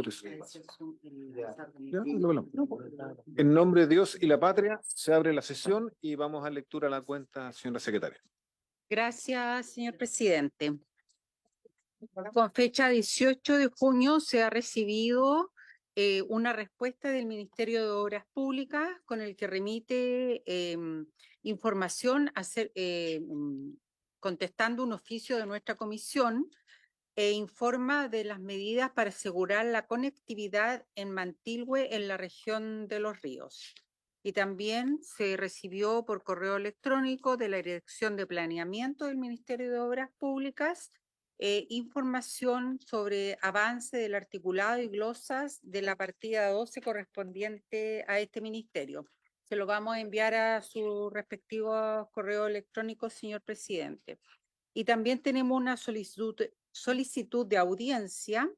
Por eso. Ya, lo hablamos. En nombre de Dios y la patria, se abre la sesión y vamos a lectura a la cuenta, señora secretaria. Gracias, señor presidente. Con fecha 18 de junio se ha recibido una respuesta del Ministerio de Obras Públicas con el que remite información contestando un oficio de nuestra comisión e informa de las medidas para asegurar la conectividad en Mantilhue en la región de Los Ríos. Y también se recibió por correo electrónico de la Dirección de Planeamiento del Ministerio de Obras Públicas información sobre avance del articulado y glosas de la partida 12 correspondiente a este ministerio. Se lo vamos a enviar a sus respectivos correos electrónicos, señor presidente. Y también tenemos una solicitud de audiencia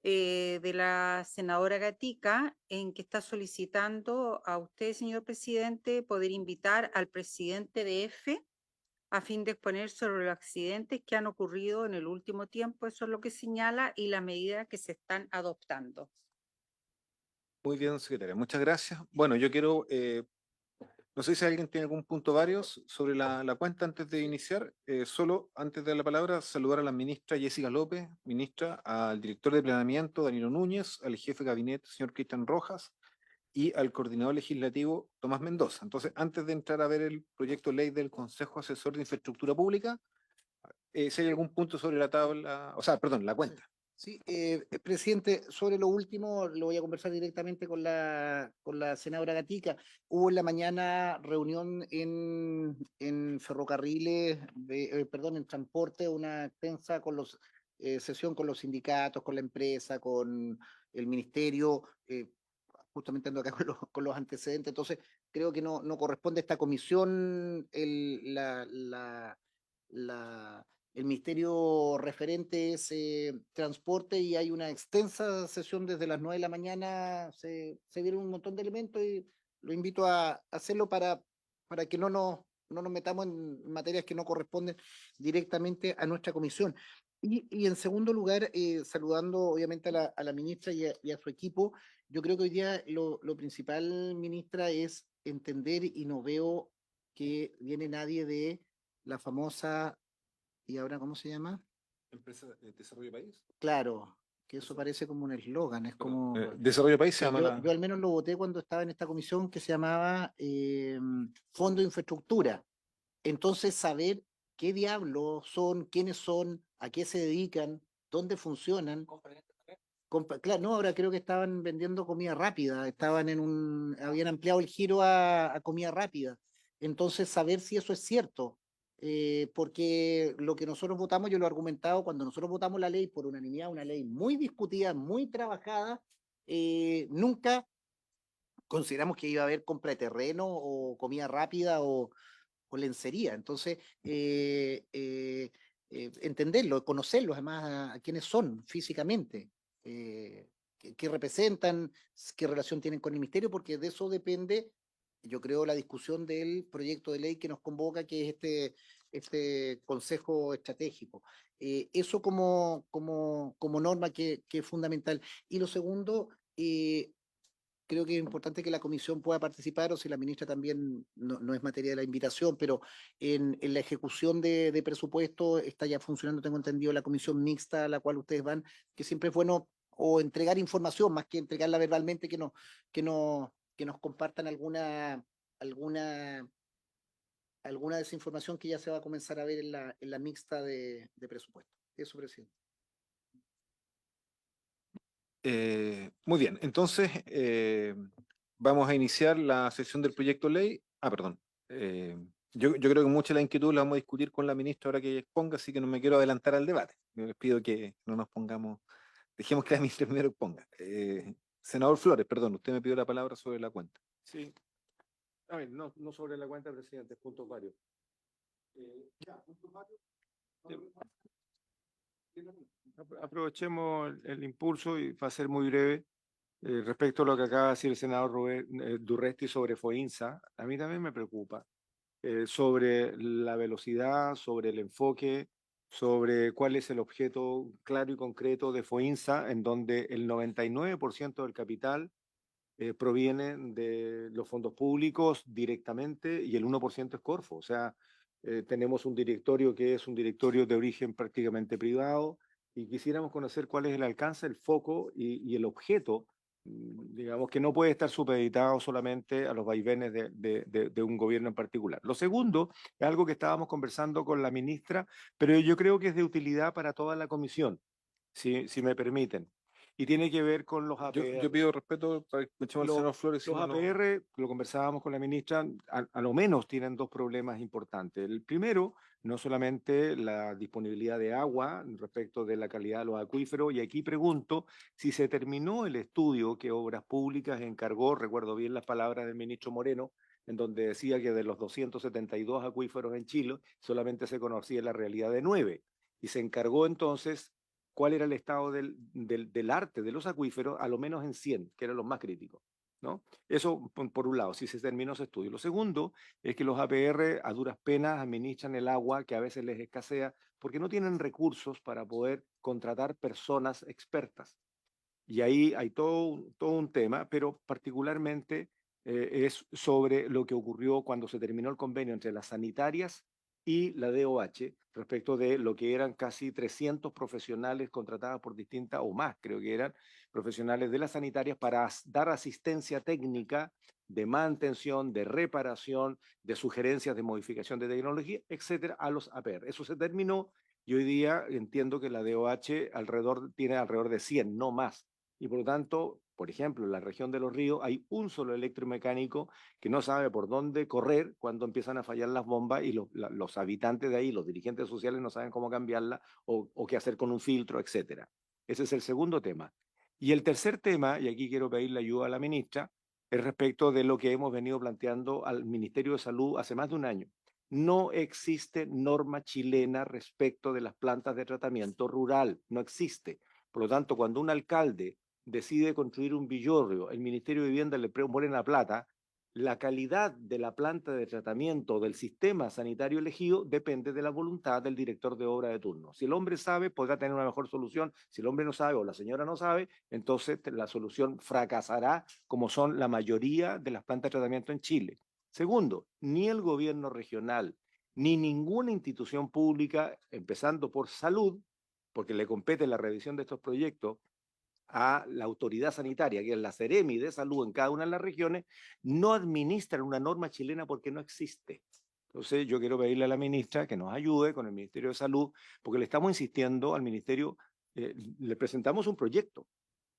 de la senadora Gatica, en que está solicitando a usted, señor presidente, poder invitar al presidente de EFE a fin de exponer sobre los accidentes que han ocurrido en el último tiempo, eso es lo que señala, y las medidas que se están adoptando. Muy bien, secretaria, muchas gracias. Bueno, yo quiero, no sé si alguien tiene algún punto varios sobre la cuenta antes de iniciar. Solo antes de dar la palabra, saludar a la ministra Jessica López, ministra, al director de planeamiento, Danilo Núñez, al jefe de gabinete, señor Cristian Rojas, y al coordinador legislativo, Tomás Mendoza. Entonces, antes de entrar a ver el proyecto de ley del Consejo Asesor de Infraestructura Pública, si hay algún punto sobre la tabla, o sea, perdón, la cuenta. Sí, presidente, sobre lo último lo voy a conversar directamente con la senadora Gatica. Hubo en la mañana reunión en ferrocarriles, perdón, en transporte, una extensa sesión con los sindicatos, con la empresa, con el ministerio, justamente ando acá con los antecedentes. Entonces, creo que no corresponde a esta comisión el ministerio referente es transporte, y hay una extensa sesión desde las 9 de la mañana, se dieron un montón de elementos y lo invito a hacerlo para que no nos metamos en materias que no corresponden directamente a nuestra comisión. Y en segundo lugar, saludando obviamente a la ministra y a su equipo, yo creo que hoy día lo principal, ministra, es entender, y no veo que viene nadie de la famosa, ¿y ahora cómo se llama? ¿Empresa de Desarrollo País? Claro, que eso parece como un eslogan, es como... Desarrollo País se llama yo al menos lo voté cuando estaba en esta comisión, que se llamaba Fondo de Infraestructura. Entonces, saber qué diablos son, quiénes son, a qué se dedican, dónde funcionan. Claro, no, ahora creo que estaban vendiendo comida rápida, habían ampliado el giro a comida rápida. Entonces, saber si eso es cierto, porque lo que nosotros votamos, yo lo he argumentado, cuando nosotros votamos la ley por unanimidad, una ley muy discutida, muy trabajada, nunca consideramos que iba a haber compra de terreno o comida rápida o lencería. Entonces, entenderlo, conocerlos además a quiénes son físicamente, qué representan, qué relación tienen con el ministerio, porque de eso depende, yo creo, la discusión del proyecto de ley que nos convoca, que es este Consejo Estratégico. Eso como norma que es fundamental. Y lo segundo, creo que es importante que la comisión pueda participar, o si la ministra también, no es materia de la invitación, pero en la ejecución de presupuesto está ya funcionando, tengo entendido, la comisión mixta a la cual ustedes van, que siempre es bueno o entregar información más que entregarla verbalmente, que nos compartan alguna desinformación que ya se va a comenzar a ver en la mixta de presupuesto. Eso, presidente. Muy bien, entonces vamos a iniciar la sesión del proyecto de ley. Perdón. Yo creo que mucha de la inquietud la vamos a discutir con la ministra ahora que ella exponga, así que no me quiero adelantar al debate. Les pido que no nos pongamos, dejemos que la ministra primero exponga. Senador Flores, perdón, usted me pidió la palabra sobre la cuenta. Sí. A ver, no sobre la cuenta, presidente, puntos varios. Puntos varios. Aprovechemos el impulso y va a ser muy breve. Respecto a lo que acaba de decir el senador Durresti sobre FOINSA, a mí también me preocupa sobre la velocidad, sobre el enfoque sobre cuál es el objeto claro y concreto de FOINSA, en donde el 99% del capital proviene de los fondos públicos directamente y el 1% es Corfo. O sea, tenemos un directorio que es un directorio de origen prácticamente privado y quisiéramos conocer cuál es el alcance, el foco y el objeto, digamos, que no puede estar supeditado solamente a los vaivenes de un gobierno en particular. Lo segundo es algo que estábamos conversando con la ministra, pero yo creo que es de utilidad para toda la comisión, si me permiten, y tiene que ver con los APR. Yo pido respeto para que escuchemos al senador Flores. si Los no, no- APR, lo conversábamos con la ministra, a lo menos tienen dos problemas importantes. El primero, no solamente la disponibilidad de agua respecto de la calidad de los acuíferos, y aquí pregunto si se terminó el estudio que Obras Públicas encargó, recuerdo bien las palabras del ministro Moreno, en donde decía que de los 272 acuíferos en Chile, solamente se conocía la realidad de 9, y se encargó entonces cuál era el estado del arte de los acuíferos, a lo menos en 100, que eran los más críticos, ¿no? Eso por un lado, si se terminó ese estudio. Lo segundo es que los APR a duras penas administran el agua que a veces les escasea porque no tienen recursos para poder contratar personas expertas. Y ahí hay todo un tema, pero particularmente es sobre lo que ocurrió cuando se terminó el convenio entre las sanitarias y la DOH respecto de lo que eran casi 300 profesionales contratados por distintas, o más creo que eran, profesionales de las sanitarias para dar asistencia técnica de mantención, de reparación, de sugerencias de modificación de tecnología, etcétera, a los APR. Eso se terminó y hoy día entiendo que la DOH tiene alrededor de 100, no más. Y por lo tanto, por ejemplo, en la región de Los Ríos hay un solo electromecánico que no sabe por dónde correr cuando empiezan a fallar las bombas y los habitantes de ahí, los dirigentes sociales no saben cómo cambiarla o qué hacer con un filtro, etcétera. Ese es el segundo tema. Y el tercer tema, y aquí quiero pedirle ayuda a la ministra, es respecto de lo que hemos venido planteando al Ministerio de Salud hace más de un año. No existe norma chilena respecto de las plantas de tratamiento rural, no existe. Por lo tanto, cuando un alcalde decide construir un villorrio, el Ministerio de Vivienda le pone la plata, la calidad de la planta de tratamiento del sistema sanitario elegido depende de la voluntad del director de obra de turno. Si el hombre sabe, podrá tener una mejor solución. Si el hombre no sabe o la señora no sabe, entonces la solución fracasará, como son la mayoría de las plantas de tratamiento en Chile. Segundo, ni el gobierno regional, ni ninguna institución pública, empezando por salud, porque le compete la revisión de estos proyectos a la autoridad sanitaria, que es la Seremi de salud en cada una de las regiones, no administran una norma chilena porque no existe. Entonces yo quiero pedirle a la ministra que nos ayude con el Ministerio de Salud, porque le estamos insistiendo al Ministerio, le presentamos un proyecto,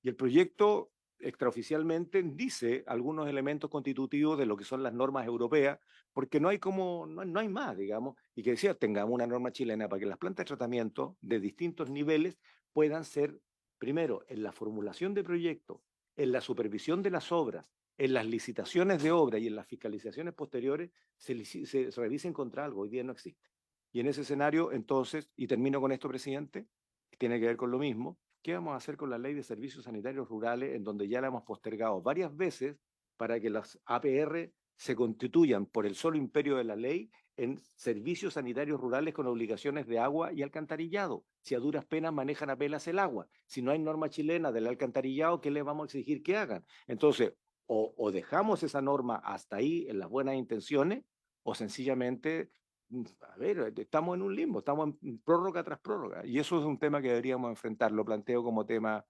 y el proyecto extraoficialmente dice algunos elementos constitutivos de lo que son las normas europeas, porque no hay no hay más, digamos, y que decía, tengamos una norma chilena para que las plantas de tratamiento de distintos niveles puedan ser, primero, en la formulación de proyectos, en la supervisión de las obras, en las licitaciones de obra y en las fiscalizaciones posteriores, se revisen contra algo. Hoy día no existe. Y en ese escenario, entonces, y termino con esto, presidente, que tiene que ver con lo mismo, ¿qué vamos a hacer con la ley de servicios sanitarios rurales, en donde ya la hemos postergado varias veces para que las APR se constituyan por el solo imperio de la ley en servicios sanitarios rurales con obligaciones de agua y alcantarillado? Si a duras penas manejan apenas el agua, si no hay norma chilena del alcantarillado, ¿qué les vamos a exigir que hagan? Entonces, o dejamos esa norma hasta ahí en las buenas intenciones, o sencillamente, a ver, estamos en un limbo, estamos en prórroga tras prórroga, y eso es un tema que deberíamos enfrentar. Lo planteo como tema,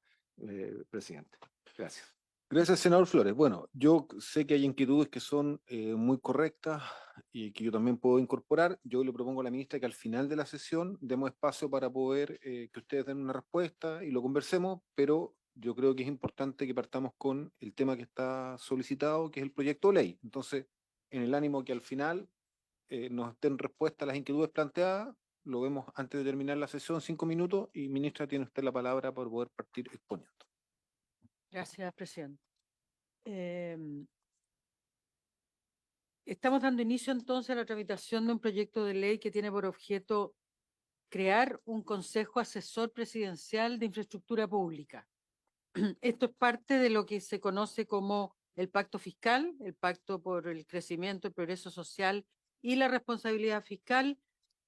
presidente. Gracias. Gracias, senador Flores. Bueno, yo sé que hay inquietudes que son muy correctas y que yo también puedo incorporar. Yo le propongo a la ministra que al final de la sesión demos espacio para poder que ustedes den una respuesta y lo conversemos, pero yo creo que es importante que partamos con el tema que está solicitado, que es el proyecto de ley. Entonces, en el ánimo que al final nos den respuesta a las inquietudes planteadas, lo vemos antes de terminar la sesión, 5 minutos, y ministra, tiene usted la palabra para poder partir exponiendo. Gracias, presidente. Estamos dando inicio entonces a la tramitación de un proyecto de ley que tiene por objeto crear un Consejo Asesor Presidencial de Infraestructura Pública. Esto es parte de lo que se conoce como el Pacto Fiscal, el Pacto por el Crecimiento, el Progreso Social y la Responsabilidad Fiscal,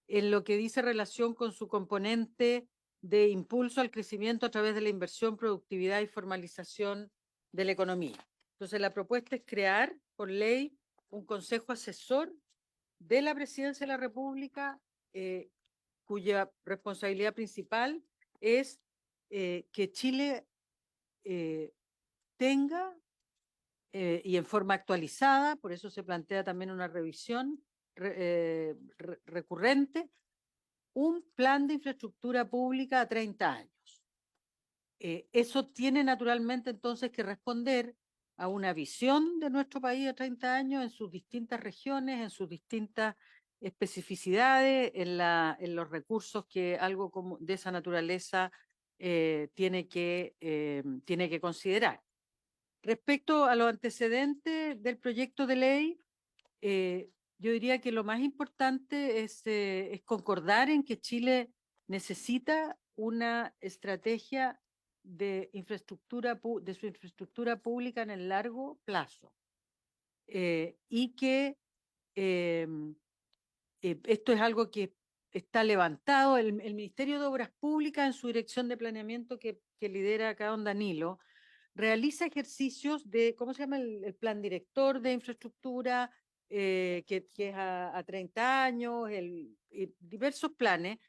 en lo que dice relación con su componente de impulso al crecimiento a través de la inversión, productividad y formalización de la economía. Entonces, la propuesta es crear por ley un consejo asesor de la Presidencia de la República, cuya responsabilidad principal es que Chile tenga, y en forma actualizada, por eso se plantea también una revisión recurrente, un plan de infraestructura pública a 30 años. Eso tiene naturalmente entonces que responder a una visión de nuestro país a 30 años en sus distintas regiones, en sus distintas especificidades, en los recursos que algo como de esa naturaleza tiene que considerar. Respecto a los antecedentes del proyecto de ley, yo diría que lo más importante es concordar en que Chile necesita una estrategia de de su infraestructura pública en el largo plazo, y que esto es algo que está levantado. El Ministerio de Obras Públicas, en su dirección de planeamiento que lidera acá don Danilo, realiza ejercicios de, ¿cómo se llama? El plan director de infraestructura, que es a 30 años, diversos planes,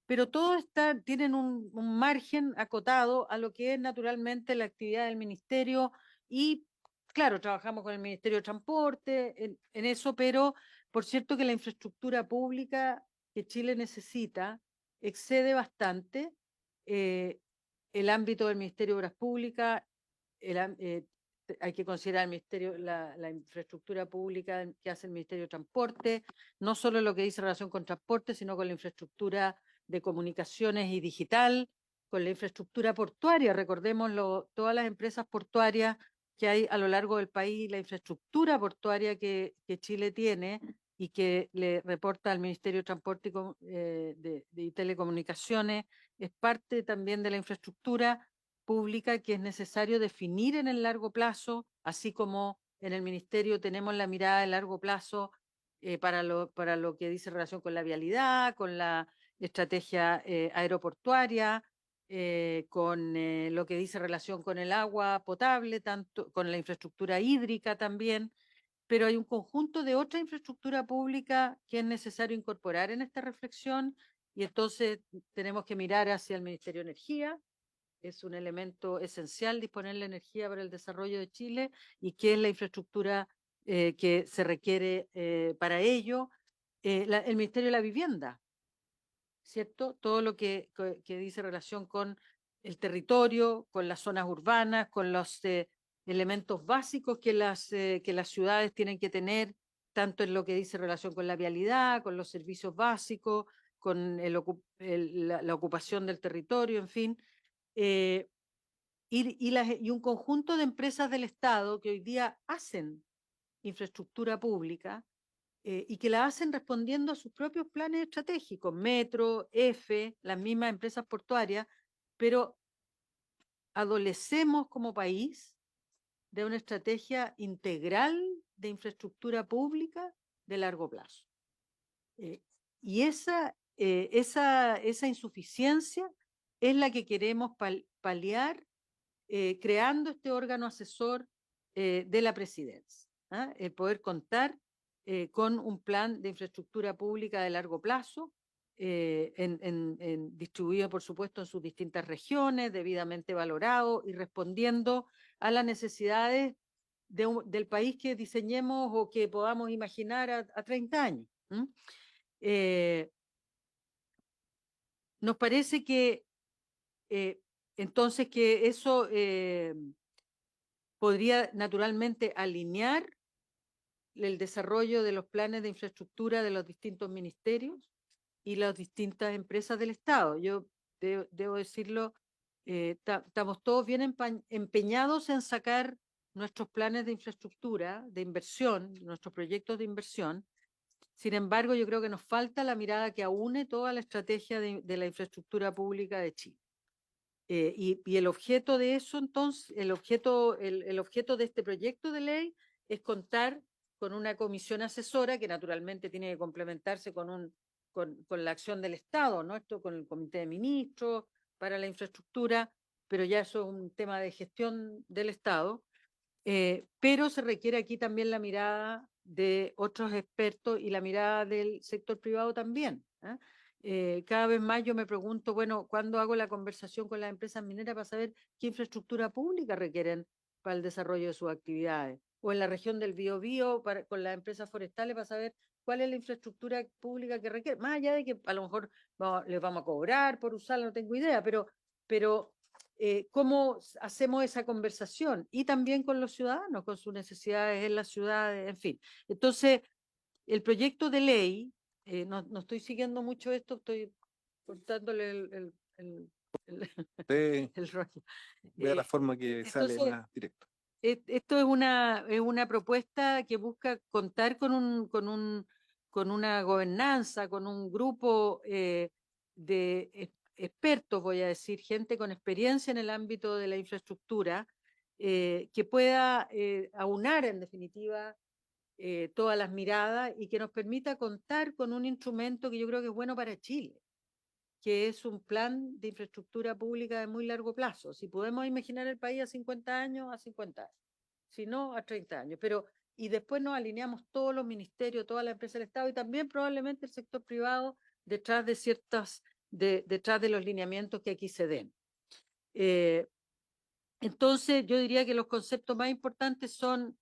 pero todos tienen un margen acotado a lo que es naturalmente la actividad del ministerio y, claro, trabajamos con el Ministerio de Transporte en eso, pero por cierto que la infraestructura pública que Chile necesita excede bastante el ámbito del Ministerio de Obras Públicas. Hay que considerar el ministerio, la infraestructura pública que hace el Ministerio de Transporte, no solo lo que dice relación con transporte, sino con la infraestructura de comunicaciones y digital, con la infraestructura portuaria. Recordémoslo, todas las empresas portuarias que hay a lo largo del país, la infraestructura portuaria que Chile tiene y que le reporta al Ministerio de Transporte y Telecomunicaciones, es parte también de la infraestructura pública que es necesario definir en el largo plazo, así como en el ministerio tenemos la mirada de largo plazo para lo que dice relación con la vialidad, con la estrategia aeroportuaria, con lo que dice relación con el agua potable, tanto con la infraestructura hídrica también, pero hay un conjunto de otra infraestructura pública que es necesario incorporar en esta reflexión y entonces tenemos que mirar hacia el Ministerio de Energía. Es un elemento esencial disponer la energía para el desarrollo de Chile y qué es la infraestructura que se requiere para ello. El Ministerio de la Vivienda, ¿cierto? Todo lo que dice relación con el territorio, con las zonas urbanas, con los elementos básicos que las ciudades tienen que tener, tanto en lo que dice relación con la vialidad, con los servicios básicos, con la ocupación del territorio, en fin. Y un conjunto de empresas del Estado que hoy día hacen infraestructura pública y que la hacen respondiendo a sus propios planes estratégicos, Metro, EFE, las mismas empresas portuarias, pero adolecemos como país de una estrategia integral de infraestructura pública de largo plazo. Y esa insuficiencia es la que queremos paliar creando este órgano asesor de la presidencia. El poder contar con un plan de infraestructura pública de largo plazo, distribuido, por supuesto, en sus distintas regiones, debidamente valorado y respondiendo a las necesidades del país que diseñemos o que podamos imaginar a 30 años. Nos parece que entonces que eso podría naturalmente alinear el desarrollo de los planes de infraestructura de los distintos ministerios y las distintas empresas del Estado. Yo debo decirlo, estamos todos bien empeñados en sacar nuestros planes de infraestructura, de inversión, nuestros proyectos de inversión. Sin embargo, yo creo que nos falta la mirada que aúne toda la estrategia de la infraestructura pública de Chile. Y el objeto de eso, entonces, el objeto de este proyecto de ley es contar con una comisión asesora que naturalmente tiene que complementarse con con la acción del Estado, ¿no? Esto con el Comité de Ministros para la infraestructura, pero ya eso es un tema de gestión del Estado. Pero se requiere aquí también la mirada de otros expertos y la mirada del sector privado también. Cada vez más yo me pregunto, bueno, ¿cuándo hago la conversación con las empresas mineras para saber qué infraestructura pública requieren para el desarrollo de sus actividades? O en la región del Biobío con las empresas forestales para saber cuál es la infraestructura pública que requiere. Más allá de que a lo mejor les vamos a cobrar por usarla, no tengo idea, pero cómo hacemos esa conversación y también con los ciudadanos, con sus necesidades en las ciudades, en fin. Entonces, el proyecto de ley, no estoy siguiendo mucho esto, estoy cortándole Usted el rollo. vea la Eh, forma que sale entonces, más directo. Esto es una propuesta que busca contar con una gobernanza, con un grupo de expertos, voy a decir, gente con experiencia en el ámbito de la infraestructura, que pueda aunar en definitiva todas las miradas y que nos permita contar con un instrumento que yo creo que es bueno para Chile, que es un plan de infraestructura pública de muy largo plazo. Si podemos imaginar el país a 50 años, a 50 años. Si no, a 30 años. Y después nos alineamos todos los ministerios, todas las empresas del Estado y también probablemente el sector privado detrás detrás de los lineamientos que aquí se den. Entonces, yo diría que los conceptos más importantes son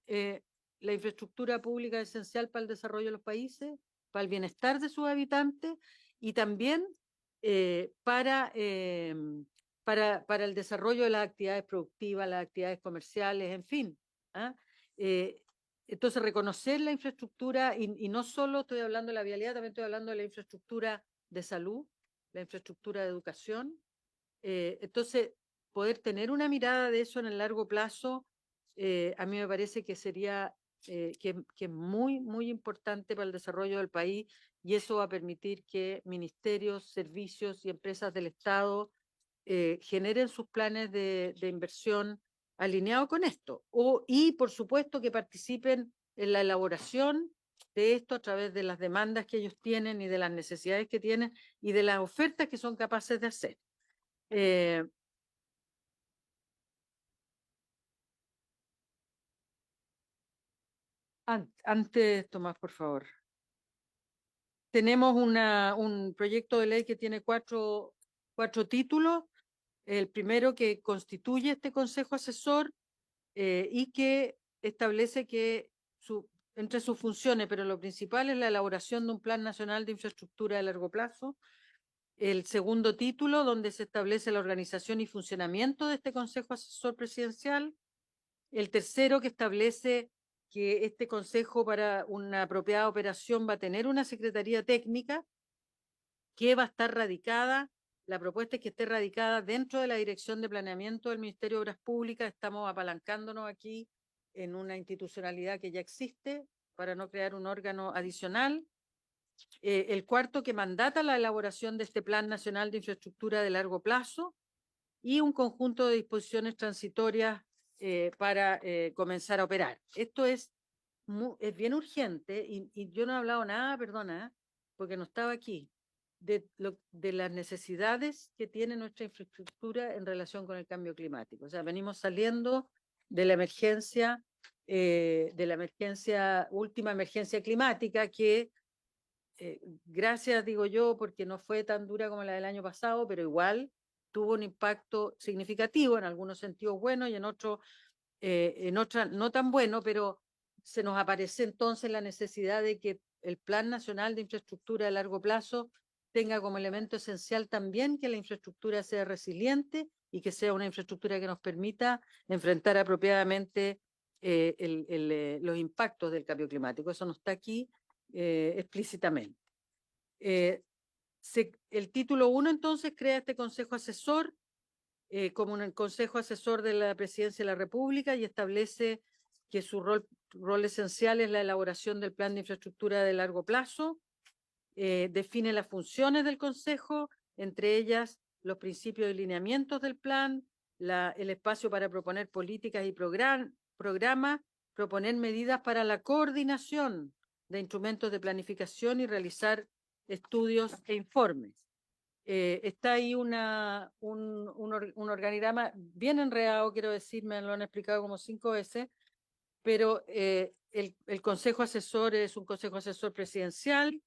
la infraestructura pública esencial para el desarrollo de los países, para el bienestar de sus habitantes y también para el desarrollo de las actividades productivas, las actividades comerciales, en fin. Entonces, reconocer la infraestructura, y no solo estoy hablando de la vialidad, también estoy hablando de la infraestructura de salud, la infraestructura de educación. Entonces, poder tener una mirada de eso en el largo plazo, a mí me parece que sería que es muy, muy importante para el desarrollo del país y eso va a permitir que ministerios, servicios y empresas del Estado generen sus planes de inversión alineados con esto. Y, por supuesto, que participen en la elaboración de esto a través de las demandas que ellos tienen y de las necesidades que tienen y de las ofertas que son capaces de hacer. Antes, Tomás, por favor. Tenemos un proyecto de ley que tiene cuatro títulos. El primero que constituye este consejo asesor y que establece que entre sus funciones, pero lo principal es la elaboración de un plan nacional de infraestructura de largo plazo. El segundo título, donde se establece la organización y funcionamiento de este consejo asesor presidencial. El tercero, que establece que este consejo para una apropiada operación va a tener una secretaría técnica que va a estar radicada, la propuesta es que esté radicada dentro de la Dirección de Planeamiento del Ministerio de Obras Públicas. Estamos apalancándonos aquí en una institucionalidad que ya existe para no crear un órgano adicional. El cuarto, que mandata la elaboración de este Plan Nacional de Infraestructura de largo plazo y un conjunto de disposiciones transitorias para comenzar a operar. Esto es bien urgente y yo no he hablado nada, perdona, porque no estaba aquí, de las necesidades que tiene nuestra infraestructura en relación con el cambio climático. O sea, venimos saliendo de la última emergencia climática que, gracias, digo yo, porque no fue tan dura como la del año pasado, pero igual tuvo un impacto significativo, en algunos sentidos buenos y en otros no tan bueno, pero se nos aparece entonces la necesidad de que el Plan Nacional de Infraestructura de largo plazo tenga como elemento esencial también que la infraestructura sea resiliente y que sea una infraestructura que nos permita enfrentar apropiadamente los impactos del cambio climático. Eso no está aquí explícitamente. El título 1 entonces crea este consejo asesor como un consejo asesor de la Presidencia de la República y establece que su rol esencial es la elaboración del plan de infraestructura de largo plazo, define las funciones del consejo, entre ellas los principios y lineamientos del plan, el espacio para proponer políticas y programas, proponer medidas para la coordinación de instrumentos de planificación y realizar estudios e informes. Está ahí un organigrama bien enredado, quiero decir, me lo han explicado como 5 veces, pero el Consejo Asesor es un Consejo Asesor presidencial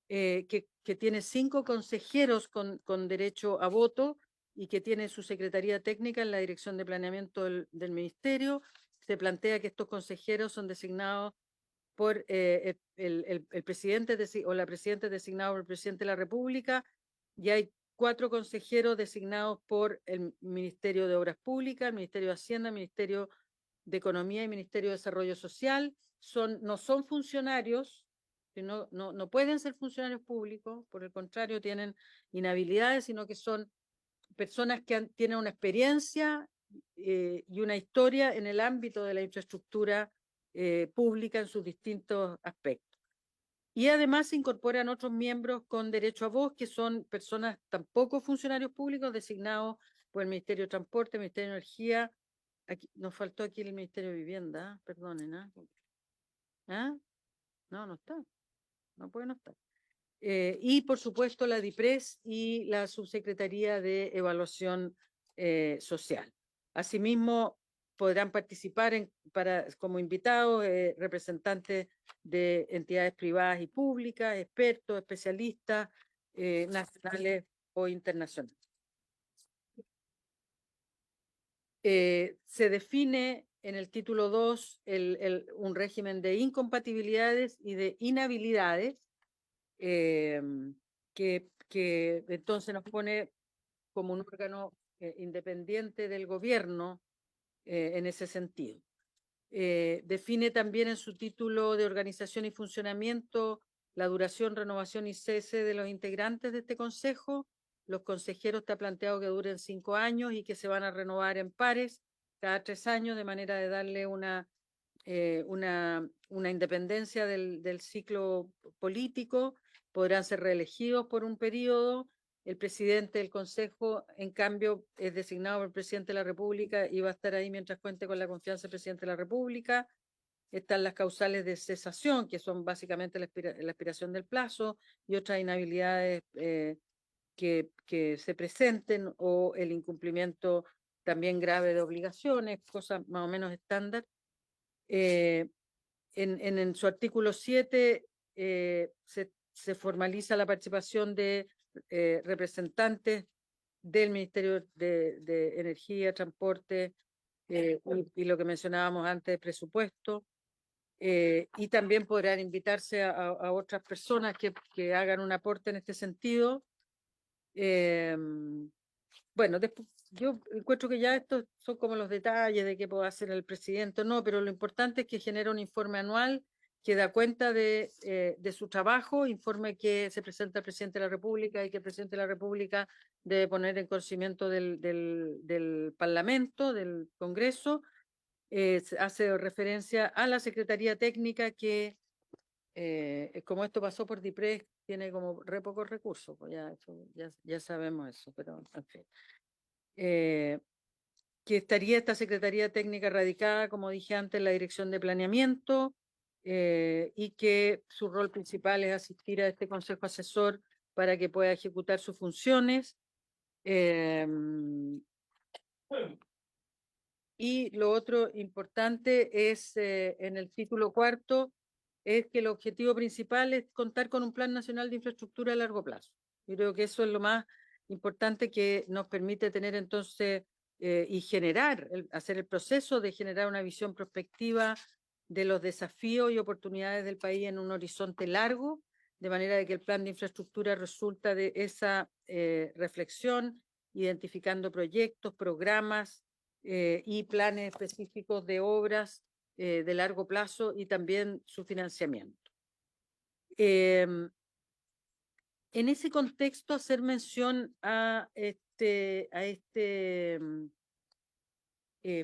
que tiene 5 consejeros con derecho a voto y que tiene su secretaría técnica en la Dirección de Planeamiento del Ministerio. Se plantea que estos consejeros son designados por el presidente o la presidenta designada por el presidente de la República, y hay 4 consejeros designados por el Ministerio de Obras Públicas, el Ministerio de Hacienda, el Ministerio de Economía y Ministerio de Desarrollo Social. No son funcionarios, no pueden ser funcionarios públicos, por el contrario, tienen inhabilidades, sino que son personas que tienen una experiencia y una historia en el ámbito de la infraestructura pública en sus distintos aspectos. Y además se incorporan otros miembros con derecho a voz, que son personas tampoco funcionarios públicos designados por el Ministerio de Transporte, el Ministerio de Energía. Aquí, nos faltó aquí el Ministerio de Vivienda, perdonen. ¿Ah? No, no está. No puede no estar. Y por supuesto la DIPRES y la Subsecretaría de Evaluación Social. Asimismo, podrán participar como invitados representantes de entidades privadas y públicas, expertos, especialistas nacionales o internacionales. Se define en el título 2 un régimen de incompatibilidades y de inhabilidades que entonces nos pone como un órgano independiente del gobierno en ese sentido. Define también en su título de organización y funcionamiento la duración, renovación y cese de los integrantes de este consejo. Los consejeros está planteado que duren 5 años y que se van a renovar en pares cada 3 años, de manera de darle una independencia del ciclo político. Podrán ser reelegidos por un periodo. El presidente del Consejo, en cambio, es designado por el presidente de la República y va a estar ahí mientras cuente con la confianza del presidente de la República. Están las causales de cesación, que son básicamente la expiración del plazo y otras inhabilidades que se presenten, o el incumplimiento también grave de obligaciones, cosas más o menos estándar. En su artículo 7 se formaliza la participación de representantes del Ministerio de Energía, Transporte y lo que mencionábamos antes, presupuesto. Y también podrán invitarse a otras personas que hagan un aporte en este sentido. Bueno, después, yo encuentro que ya estos son como los detalles de qué puede hacer el presidente o no, pero lo importante es que genera un informe anual que da cuenta de su trabajo, informe que se presenta al presidente de la República y que el presidente de la República debe poner en conocimiento del Parlamento, del Congreso. Hace referencia a la Secretaría Técnica que, como esto pasó por DIPRES, tiene como re pocos recursos, pues ya sabemos eso, pero en fin. Que estaría esta Secretaría Técnica radicada, como dije antes, en la Dirección de Planeamiento, y que su rol principal es asistir a este Consejo Asesor para que pueda ejecutar sus funciones. Y lo otro importante es, en el título 4, es que el objetivo principal es contar con un Plan Nacional de Infraestructura a largo plazo. Yo creo que eso es lo más importante, que nos permite tener entonces y hacer el proceso de generar una visión prospectiva de los desafíos y oportunidades del país en un horizonte largo, de manera de que el plan de infraestructura resulta de esa reflexión, identificando proyectos, programas y planes específicos de obras de largo plazo y también su financiamiento. En ese contexto, hacer mención a este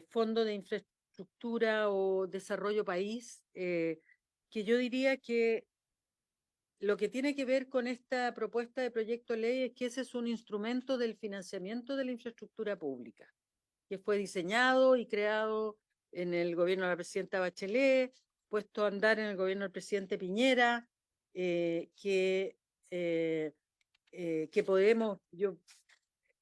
Fondo de Infraestructura o Desarrollo País, que yo diría que lo que tiene que ver con esta propuesta de proyecto de ley es que ese es un instrumento del financiamiento de la infraestructura pública, que fue diseñado y creado en el gobierno de la presidenta Bachelet, puesto a andar en el gobierno del presidente Piñera, que que podemos, yo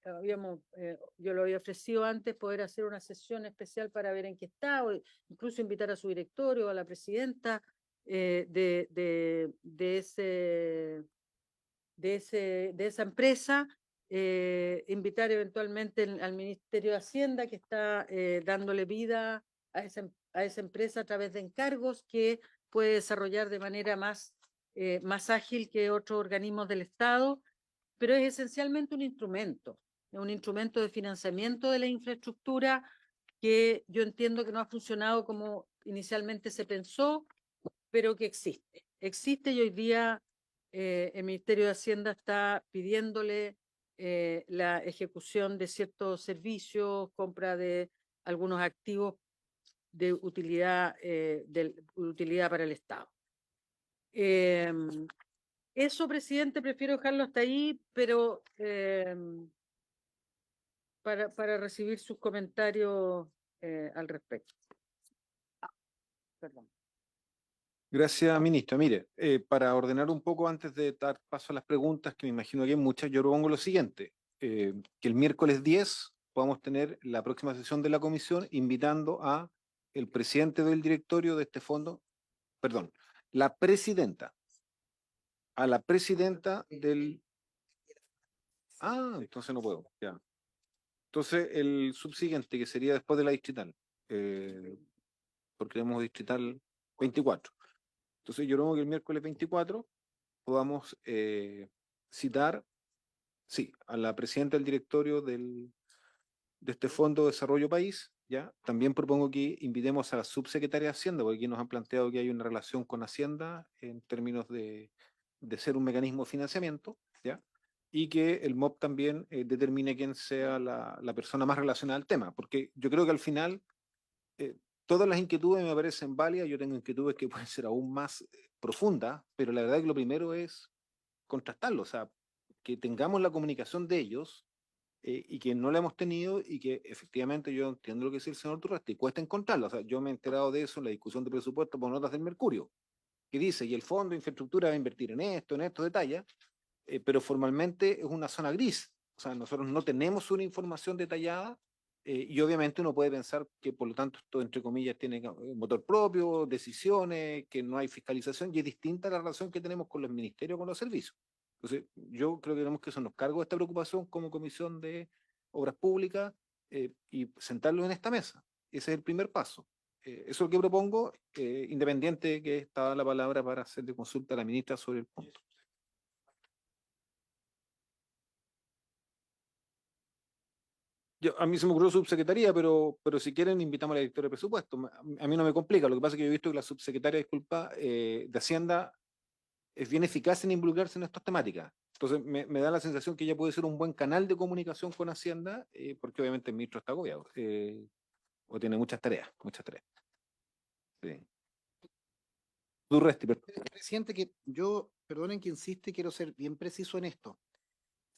lo había ofrecido antes, poder hacer una sesión especial para ver en qué está, o incluso invitar a su directorio, a la presidenta de esa empresa, invitar eventualmente al Ministerio de Hacienda, que está dándole vida a esa empresa a través de encargos que puede desarrollar de manera más ágil que otros organismos del Estado, pero es esencialmente un instrumento de financiamiento de la infraestructura que yo entiendo que no ha funcionado como inicialmente se pensó, pero que existe. Existe y hoy día el Ministerio de Hacienda está pidiéndole la ejecución de ciertos servicios, compra de algunos activos de utilidad para el Estado. Eso, presidente, prefiero dejarlo hasta ahí, pero para recibir sus comentarios al respecto. Perdón. Gracias, ministra. Mire, para ordenar un poco antes de dar paso a las preguntas, que me imagino que hay muchas, yo propongo lo siguiente, que el miércoles 10 podamos tener la próxima sesión de la comisión invitando a el presidente del directorio de este fondo, perdón, a la presidenta del... Ah, entonces no puedo, ya. Entonces el subsiguiente, que sería después de la distrital, porque tenemos distrital 24. Entonces yo creo que el miércoles 24 podamos citar, sí, a la presidenta del directorio de este Fondo de Desarrollo País, ¿ya? También propongo que invitemos a la subsecretaria de Hacienda, porque aquí nos han planteado que hay una relación con Hacienda en términos de ser un mecanismo de financiamiento, ¿ya? Y que el MOP también determine quién sea la persona más relacionada al tema, porque yo creo que al final todas las inquietudes me parecen válidas, yo tengo inquietudes que pueden ser aún más profundas, pero la verdad es que lo primero es contrastarlo, o sea, que tengamos la comunicación de ellos y que no la hemos tenido y que efectivamente yo entiendo lo que dice el señor Turrasti, cuesta encontrarla, o sea, yo me he enterado de eso en la discusión de presupuesto por notas del Mercurio, que dice, y el Fondo de Infraestructura va a invertir en estos detalles, pero formalmente es una zona gris, o sea, nosotros no tenemos una información detallada y obviamente uno puede pensar que por lo tanto esto, entre comillas, tiene motor propio, decisiones, que no hay fiscalización y es distinta la relación que tenemos con los ministerios, con los servicios. Entonces, yo creo que tenemos que hacernos cargo de esta preocupación como Comisión de Obras Públicas y sentarlo en esta mesa. Ese es el primer paso. Eso es lo que propongo, independiente de que está la palabra para hacerle consulta a la ministra sobre el punto. A mí se me ocurrió subsecretaría, pero si quieren invitamos a la directora de presupuesto. A mí no me complica, lo que pasa es que yo he visto que la subsecretaria, disculpa, de Hacienda es bien eficaz en involucrarse en estas temáticas. Entonces me da la sensación que ella puede ser un buen canal de comunicación con Hacienda, porque obviamente el ministro está agobiado, o tiene muchas tareas, muchas tareas. Sí. Tú, Resti, Presidente, que yo, perdonen que insiste, quiero ser bien preciso en esto.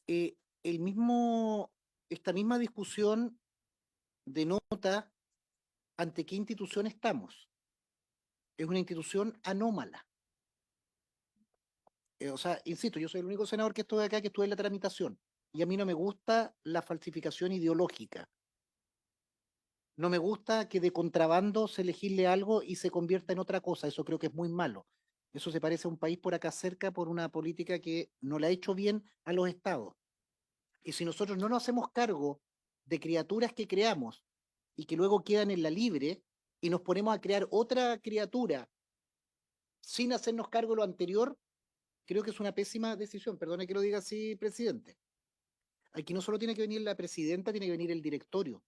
Eh, el mismo, esta misma discusión denota ante qué institución estamos. Es una institución anómala. O sea, insisto, yo soy el único senador que estoy acá que estuve en la tramitación. Y a mí no me gusta la falsificación ideológica. No me gusta que de contrabando se legisle algo y se convierta en otra cosa. Eso creo que es muy malo. Eso se parece a un país por acá cerca por una política que no le ha hecho bien a los estados. Y si nosotros no nos hacemos cargo de criaturas que creamos y que luego quedan en la libre y nos ponemos a crear otra criatura sin hacernos cargo de lo anterior, creo que es una pésima decisión. Perdone que lo diga así, presidente. Aquí no solo tiene que venir la presidenta, tiene que venir el directorio.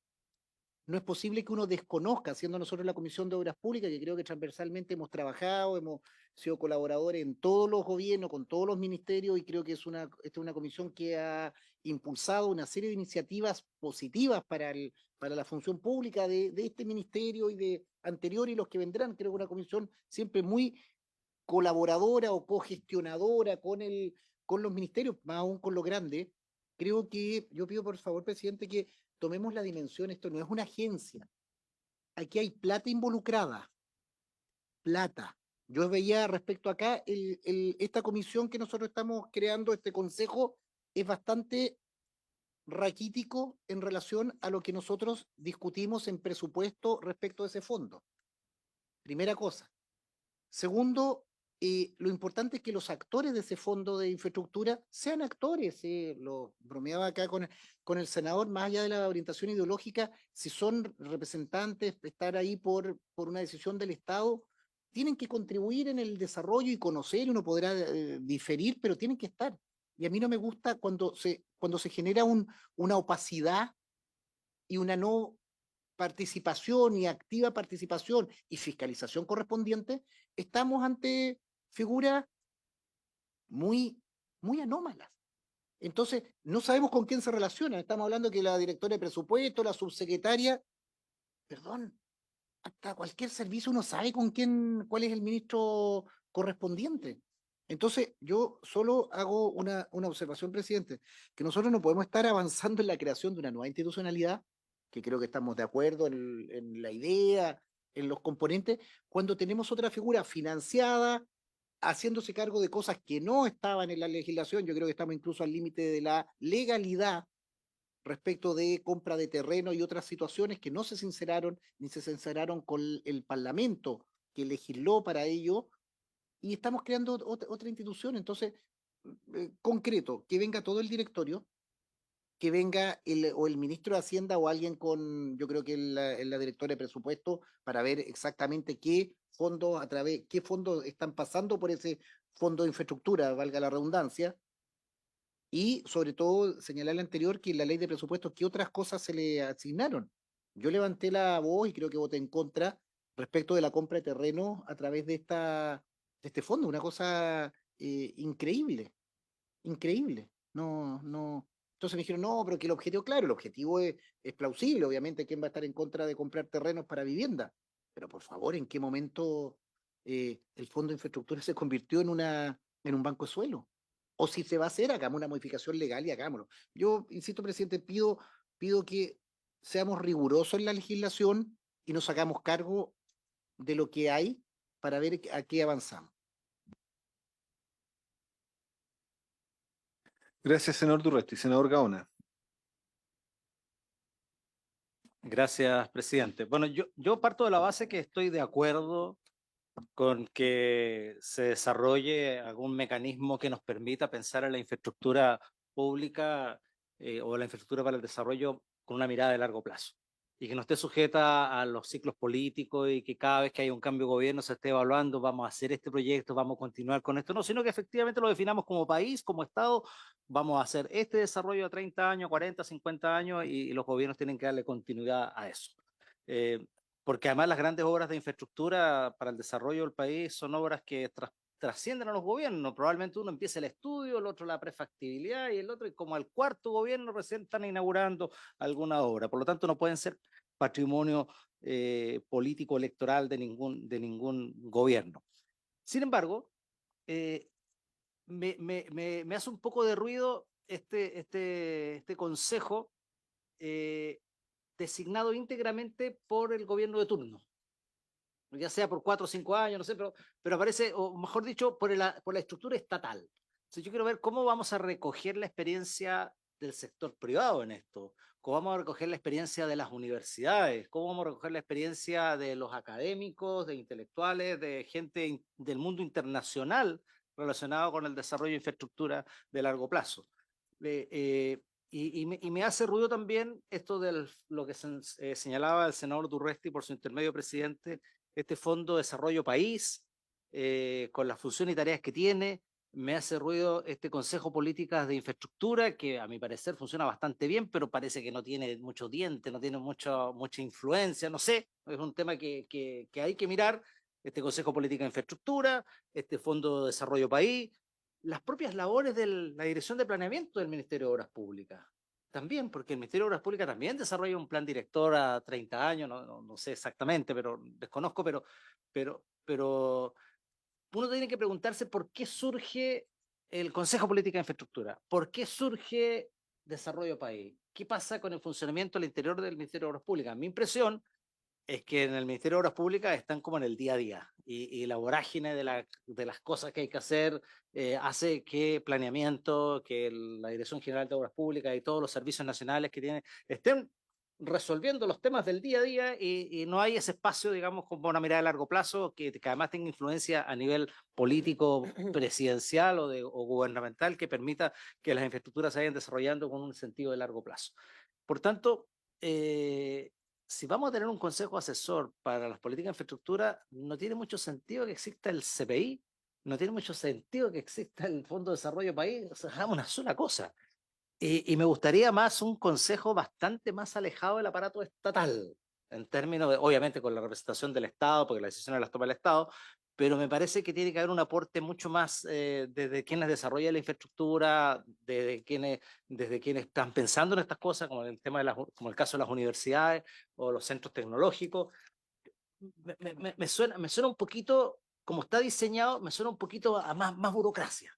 No es posible que uno desconozca, siendo nosotros la Comisión de Obras Públicas, que creo que transversalmente hemos trabajado, hemos sido colaboradores en todos los gobiernos, con todos los ministerios, y creo que esta es una comisión que ha impulsado una serie de iniciativas positivas para la función pública de este ministerio y de anterior y los que vendrán. Creo que una comisión siempre muy colaboradora o cogestionadora con los ministerios, más aún con lo grande. Creo que yo pido por favor, presidente, que tomemos la dimensión, esto no es una agencia. Aquí hay plata involucrada, plata, Yo veía respecto acá, esta comisión que nosotros estamos creando, este consejo, es bastante raquítico en relación a lo que nosotros discutimos en presupuesto respecto a ese fondo. Primera cosa. Segundo, lo importante es que los actores de ese fondo de infraestructura sean actores. Lo bromeaba acá con el senador, más allá de la orientación ideológica, si son representantes, estar ahí por una decisión del Estado, tienen que contribuir en el desarrollo y conocer, y uno podrá diferir, pero tienen que estar. Y a mí no me gusta cuando se genera una opacidad y una no participación y activa participación y fiscalización correspondiente, estamos ante figuras muy, muy anómalas. Entonces, no sabemos con quién se relacionan. Estamos hablando que la directora de presupuesto, la subsecretaria, perdón, hasta cualquier servicio uno sabe con quién, cuál es el ministro correspondiente. Entonces, yo solo hago una observación, presidente, que nosotros no podemos estar avanzando en la creación de una nueva institucionalidad, que creo que estamos de acuerdo en la idea, en los componentes, cuando tenemos otra figura financiada, haciéndose cargo de cosas que no estaban en la legislación. Yo creo que estamos incluso al límite de la legalidad respecto de compra de terreno y otras situaciones que no se sinceraron ni se sinceraron con el Parlamento que legisló para ello, y estamos creando otra institución. Entonces, concreto, que venga todo el directorio, que venga el ministro de Hacienda o alguien con, yo creo que la directora de presupuesto, para ver exactamente qué fondos qué fondos están pasando por ese fondo de infraestructura, valga la redundancia, y sobre todo señalar el anterior que en la ley de presupuestos, ¿qué otras cosas se le asignaron? Yo levanté la voz y creo que voté en contra respecto de la compra de terreno a través de este fondo, una cosa increíble, increíble. No, no. Entonces me dijeron, no, pero que el objetivo, claro, el objetivo es plausible, obviamente, ¿quién va a estar en contra de comprar terrenos para vivienda? Pero por favor, ¿en qué momento el Fondo de Infraestructura se convirtió en un banco de suelo? O si se va a hacer, hagamos una modificación legal y hagámoslo. Yo, insisto, presidente, pido que seamos rigurosos en la legislación y nos hagamos cargo de lo que hay para ver a qué avanzamos. Gracias, senador Durresti. Senador Gaona. Gracias, presidente. Bueno, yo parto de la base que estoy de acuerdo con que se desarrolle algún mecanismo que nos permita pensar en la infraestructura pública o la infraestructura para el desarrollo con una mirada de largo plazo y que no esté sujeta a los ciclos políticos y que cada vez que haya un cambio de gobierno se esté evaluando, vamos a hacer este proyecto, vamos a continuar con esto, no, sino que efectivamente lo definamos como país, como Estado, vamos a hacer este desarrollo a 30 años, 40, 50 años y los gobiernos tienen que darle continuidad a eso. Porque además las grandes obras de infraestructura para el desarrollo del país son obras que trascienden a los gobiernos. Probablemente uno empiece el estudio, el otro la prefactibilidad y el otro, y como al cuarto gobierno recién están inaugurando alguna obra. Por lo tanto, no pueden ser patrimonio político electoral de ningún gobierno. Sin embargo, me hace un poco de ruido este consejo designado íntegramente por el gobierno de turno, ya sea por 4 o 5 años, no sé, pero aparece, o mejor dicho, por la estructura estatal. Entonces yo quiero ver cómo vamos a recoger la experiencia del sector privado en esto, cómo vamos a recoger la experiencia de las universidades, cómo vamos a recoger la experiencia de los académicos, de intelectuales, de gente del mundo internacional relacionado con el desarrollo de infraestructura de largo plazo. Y me hace ruido también esto de lo que señalaba el senador Durresti por su intermedio, presidente, este Fondo de Desarrollo País, con las funciones y tareas que tiene. Me hace ruido este Consejo Políticas de Infraestructura, que a mi parecer funciona bastante bien, pero parece que no tiene mucho diente, no tiene mucha influencia, no sé, es un tema que hay que mirar. Este Consejo Política de Infraestructura, este Fondo de Desarrollo País, las propias labores de la Dirección de Planeamiento del Ministerio de Obras Públicas. También, porque el Ministerio de Obras Públicas también desarrolla un plan director a 30 años, no sé exactamente, pero desconozco, pero uno tiene que preguntarse por qué surge el Consejo Política de Infraestructura, por qué surge Desarrollo País, qué pasa con el funcionamiento al interior del Ministerio de Obras Públicas. Mi impresión es que en el Ministerio de Obras Públicas están como en el día a día y la vorágine de las cosas que hay que hacer hace que planeamiento, que la Dirección General de Obras Públicas y todos los servicios nacionales que tienen estén resolviendo los temas del día a día y no hay ese espacio, digamos, como una mirada a largo plazo que además tenga influencia a nivel político, presidencial o gubernamental que permita que las infraestructuras se vayan desarrollando con un sentido de largo plazo. Por tanto, si vamos a tener un consejo asesor para las políticas de infraestructura, no tiene mucho sentido que exista el CPI, no tiene mucho sentido que exista el Fondo de Desarrollo País, o sea, hagamos una sola cosa. Y me gustaría más un consejo bastante más alejado del aparato estatal, en términos de, obviamente con la representación del Estado, porque las decisiones las toma el Estado, pero me parece que tiene que haber un aporte mucho más desde quienes desarrollan la infraestructura, desde quienes están pensando en estas cosas, como el tema de como el caso de las universidades o los centros tecnológicos. Me suena un poquito, como está diseñado, me suena un poquito a más burocracia.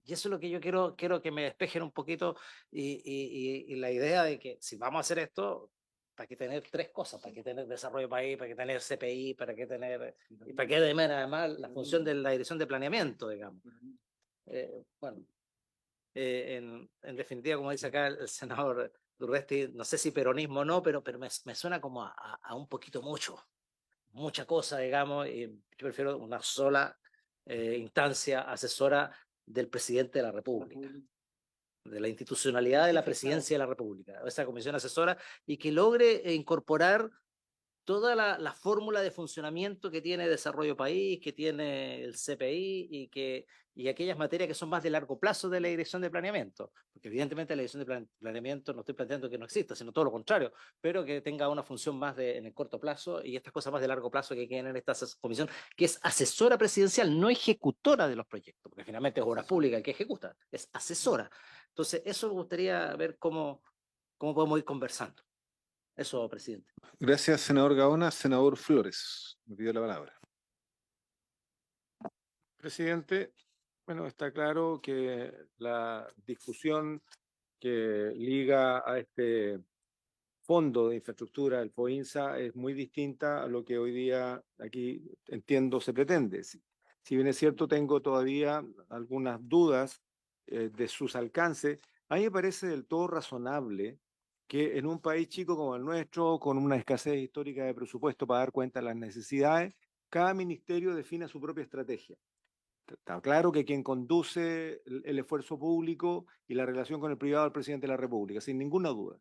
Y eso es lo que yo quiero que me despejen un poquito y la idea de que si vamos a hacer esto, ¿para qué tener tres cosas? ¿Para qué tener desarrollo país? ¿Para qué tener CPI? ¿Para qué tener, y para qué tener además la función de la dirección de planeamiento, digamos? Bueno, en definitiva, como dice acá el senador Durresti, no sé si peronismo o no, pero me suena como a un poquito mucha cosa, digamos, y yo prefiero una sola instancia asesora del presidente de la República, de la institucionalidad de la presidencia de la República, esa comisión asesora, y que logre incorporar toda la fórmula de funcionamiento que tiene Desarrollo País, que tiene el CPI y aquellas materias que son más de largo plazo de la dirección de planeamiento. Porque evidentemente la dirección de planeamiento no estoy planteando que no exista, sino todo lo contrario, pero que tenga una función más en el corto plazo y estas cosas más de largo plazo que queden en esta comisión, que es asesora presidencial, no ejecutora de los proyectos, porque finalmente es obra pública el que ejecuta, es asesora. Entonces, eso me gustaría ver cómo podemos ir conversando. Eso, presidente. Gracias, senador Gaona. Senador Flores, me pidió la palabra. Presidente, bueno, está claro que la discusión que liga a este fondo de infraestructura, el FOINSA, es muy distinta a lo que hoy día aquí entiendo se pretende. Si bien es cierto, tengo todavía algunas dudas de sus alcances, a mí me parece del todo razonable que en un país chico como el nuestro, con una escasez histórica de presupuesto para dar cuenta de las necesidades, cada ministerio defina su propia estrategia. Está claro que quien conduce el esfuerzo público y la relación con el privado es el presidente de la República, sin ninguna duda.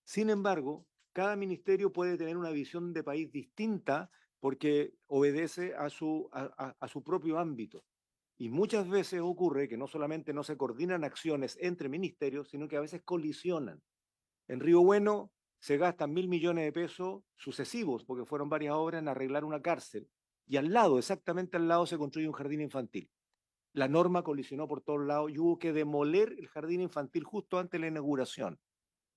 Sin embargo, cada ministerio puede tener una visión de país distinta porque obedece a su propio ámbito. Y muchas veces ocurre que no solamente no se coordinan acciones entre ministerios, sino que a veces colisionan. En Río Bueno se gastan 1.000 millones de pesos sucesivos, porque fueron varias obras en arreglar una cárcel. Y al lado, exactamente al lado, se construye un jardín infantil. La norma colisionó por todos lados y hubo que demoler el jardín infantil justo antes de la inauguración.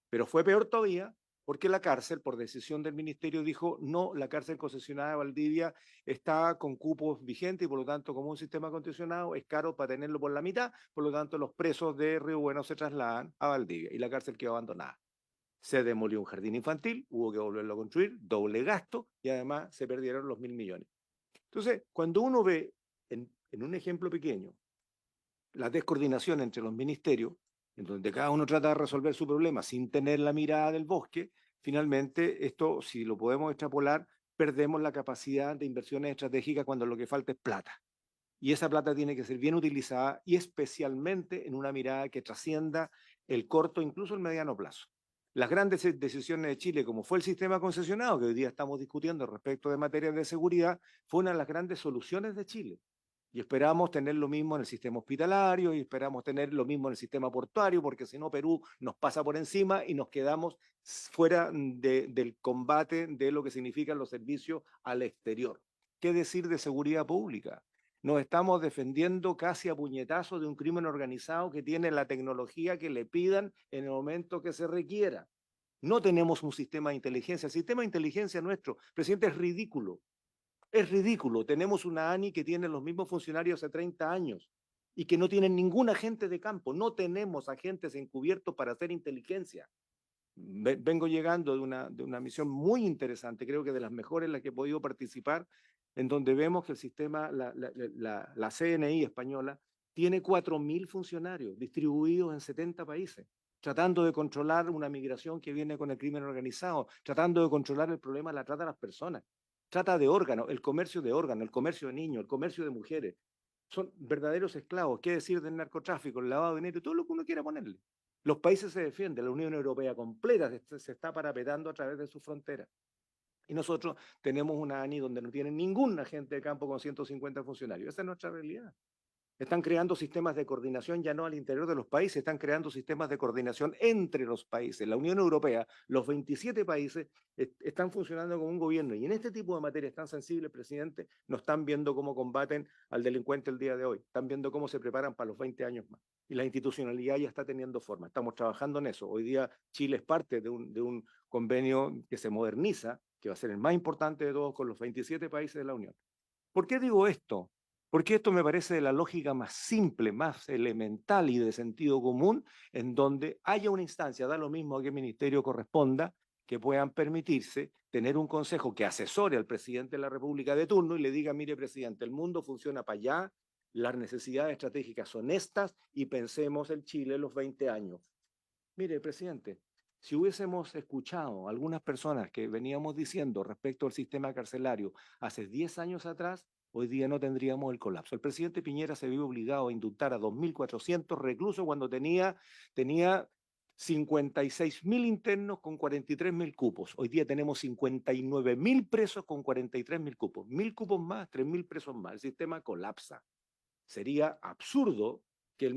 Pero fue peor todavía porque la cárcel, por decisión del ministerio, dijo no, la cárcel concesionada de Valdivia está con cupos vigentes y por lo tanto, como un sistema concesionado, es caro para tenerlo por la mitad, por lo tanto, los presos de Río Bueno se trasladan a Valdivia y la cárcel quedó abandonada. Se demolió un jardín infantil, hubo que volverlo a construir, doble gasto y además se perdieron los 1.000 millones. Entonces, cuando uno ve en un ejemplo pequeño la descoordinación entre los ministerios, en donde cada uno trata de resolver su problema sin tener la mirada del bosque, finalmente esto, si lo podemos extrapolar, perdemos la capacidad de inversiones estratégicas cuando lo que falta es plata. Y esa plata tiene que ser bien utilizada y especialmente en una mirada que trascienda el corto, incluso el mediano plazo. Las grandes decisiones de Chile, como fue el sistema concesionado, que hoy día estamos discutiendo respecto de materias de seguridad, fue una de las grandes soluciones de Chile. Y esperamos tener lo mismo en el sistema hospitalario y esperamos tener lo mismo en el sistema portuario, porque si no Perú nos pasa por encima y nos quedamos fuera del combate de lo que significan los servicios al exterior. ¿Qué decir de seguridad pública? Nos estamos defendiendo casi a puñetazos de un crimen organizado que tiene la tecnología que le pidan en el momento que se requiera. No tenemos un sistema de inteligencia. El sistema de inteligencia nuestro, presidente, es ridículo. Es ridículo. Tenemos una ANI que tiene los mismos funcionarios hace 30 años y que no tienen ningún agente de campo. No tenemos agentes encubiertos para hacer inteligencia. Vengo llegando de una misión muy interesante, creo que de las mejores en las que he podido participar, en donde vemos que el sistema, la CNI española, tiene 4.000 funcionarios distribuidos en 70 países, tratando de controlar una migración que viene con el crimen organizado, tratando de controlar el problema de la trata de las personas, trata de órganos, el comercio de órganos, el comercio de niños, el comercio de mujeres. Son verdaderos esclavos. ¿Qué decir del narcotráfico, el lavado de dinero, todo lo que uno quiera ponerle? Los países se defienden, la Unión Europea completa se está parapetando a través de sus fronteras. Y nosotros tenemos una ANI donde no tienen ningún agente de campo con 150 funcionarios. Esa es nuestra realidad. Están creando sistemas de coordinación ya no al interior de los países, están creando sistemas de coordinación entre los países. La Unión Europea, los 27 países están funcionando como un gobierno y en este tipo de materias tan sensibles, presidente, no están viendo cómo combaten al delincuente el día de hoy, están viendo cómo se preparan para los 20 años más. Y la institucionalidad ya está teniendo forma, estamos trabajando en eso. Hoy día Chile es parte de un convenio que se moderniza, que va a ser el más importante de todos con los 27 países de la Unión. ¿Por qué digo esto? Porque esto me parece de la lógica más simple, más elemental y de sentido común, en donde haya una instancia, da lo mismo a qué ministerio corresponda, que puedan permitirse tener un consejo que asesore al presidente de la República de turno y le diga, mire, presidente, el mundo funciona para allá, las necesidades estratégicas son estas y pensemos en Chile en los 20 años. Mire, presidente, si hubiésemos escuchado a algunas personas que veníamos diciendo respecto al sistema carcelario hace 10 años atrás, hoy día no tendríamos el colapso. El presidente Piñera se vio obligado a indultar a 2.400 reclusos cuando tenía 56.000 internos con 43.000 cupos. Hoy día tenemos 59.000 presos con 43.000 cupos. 1.000 cupos más, 3.000 presos más. El sistema colapsa. Sería absurdo que el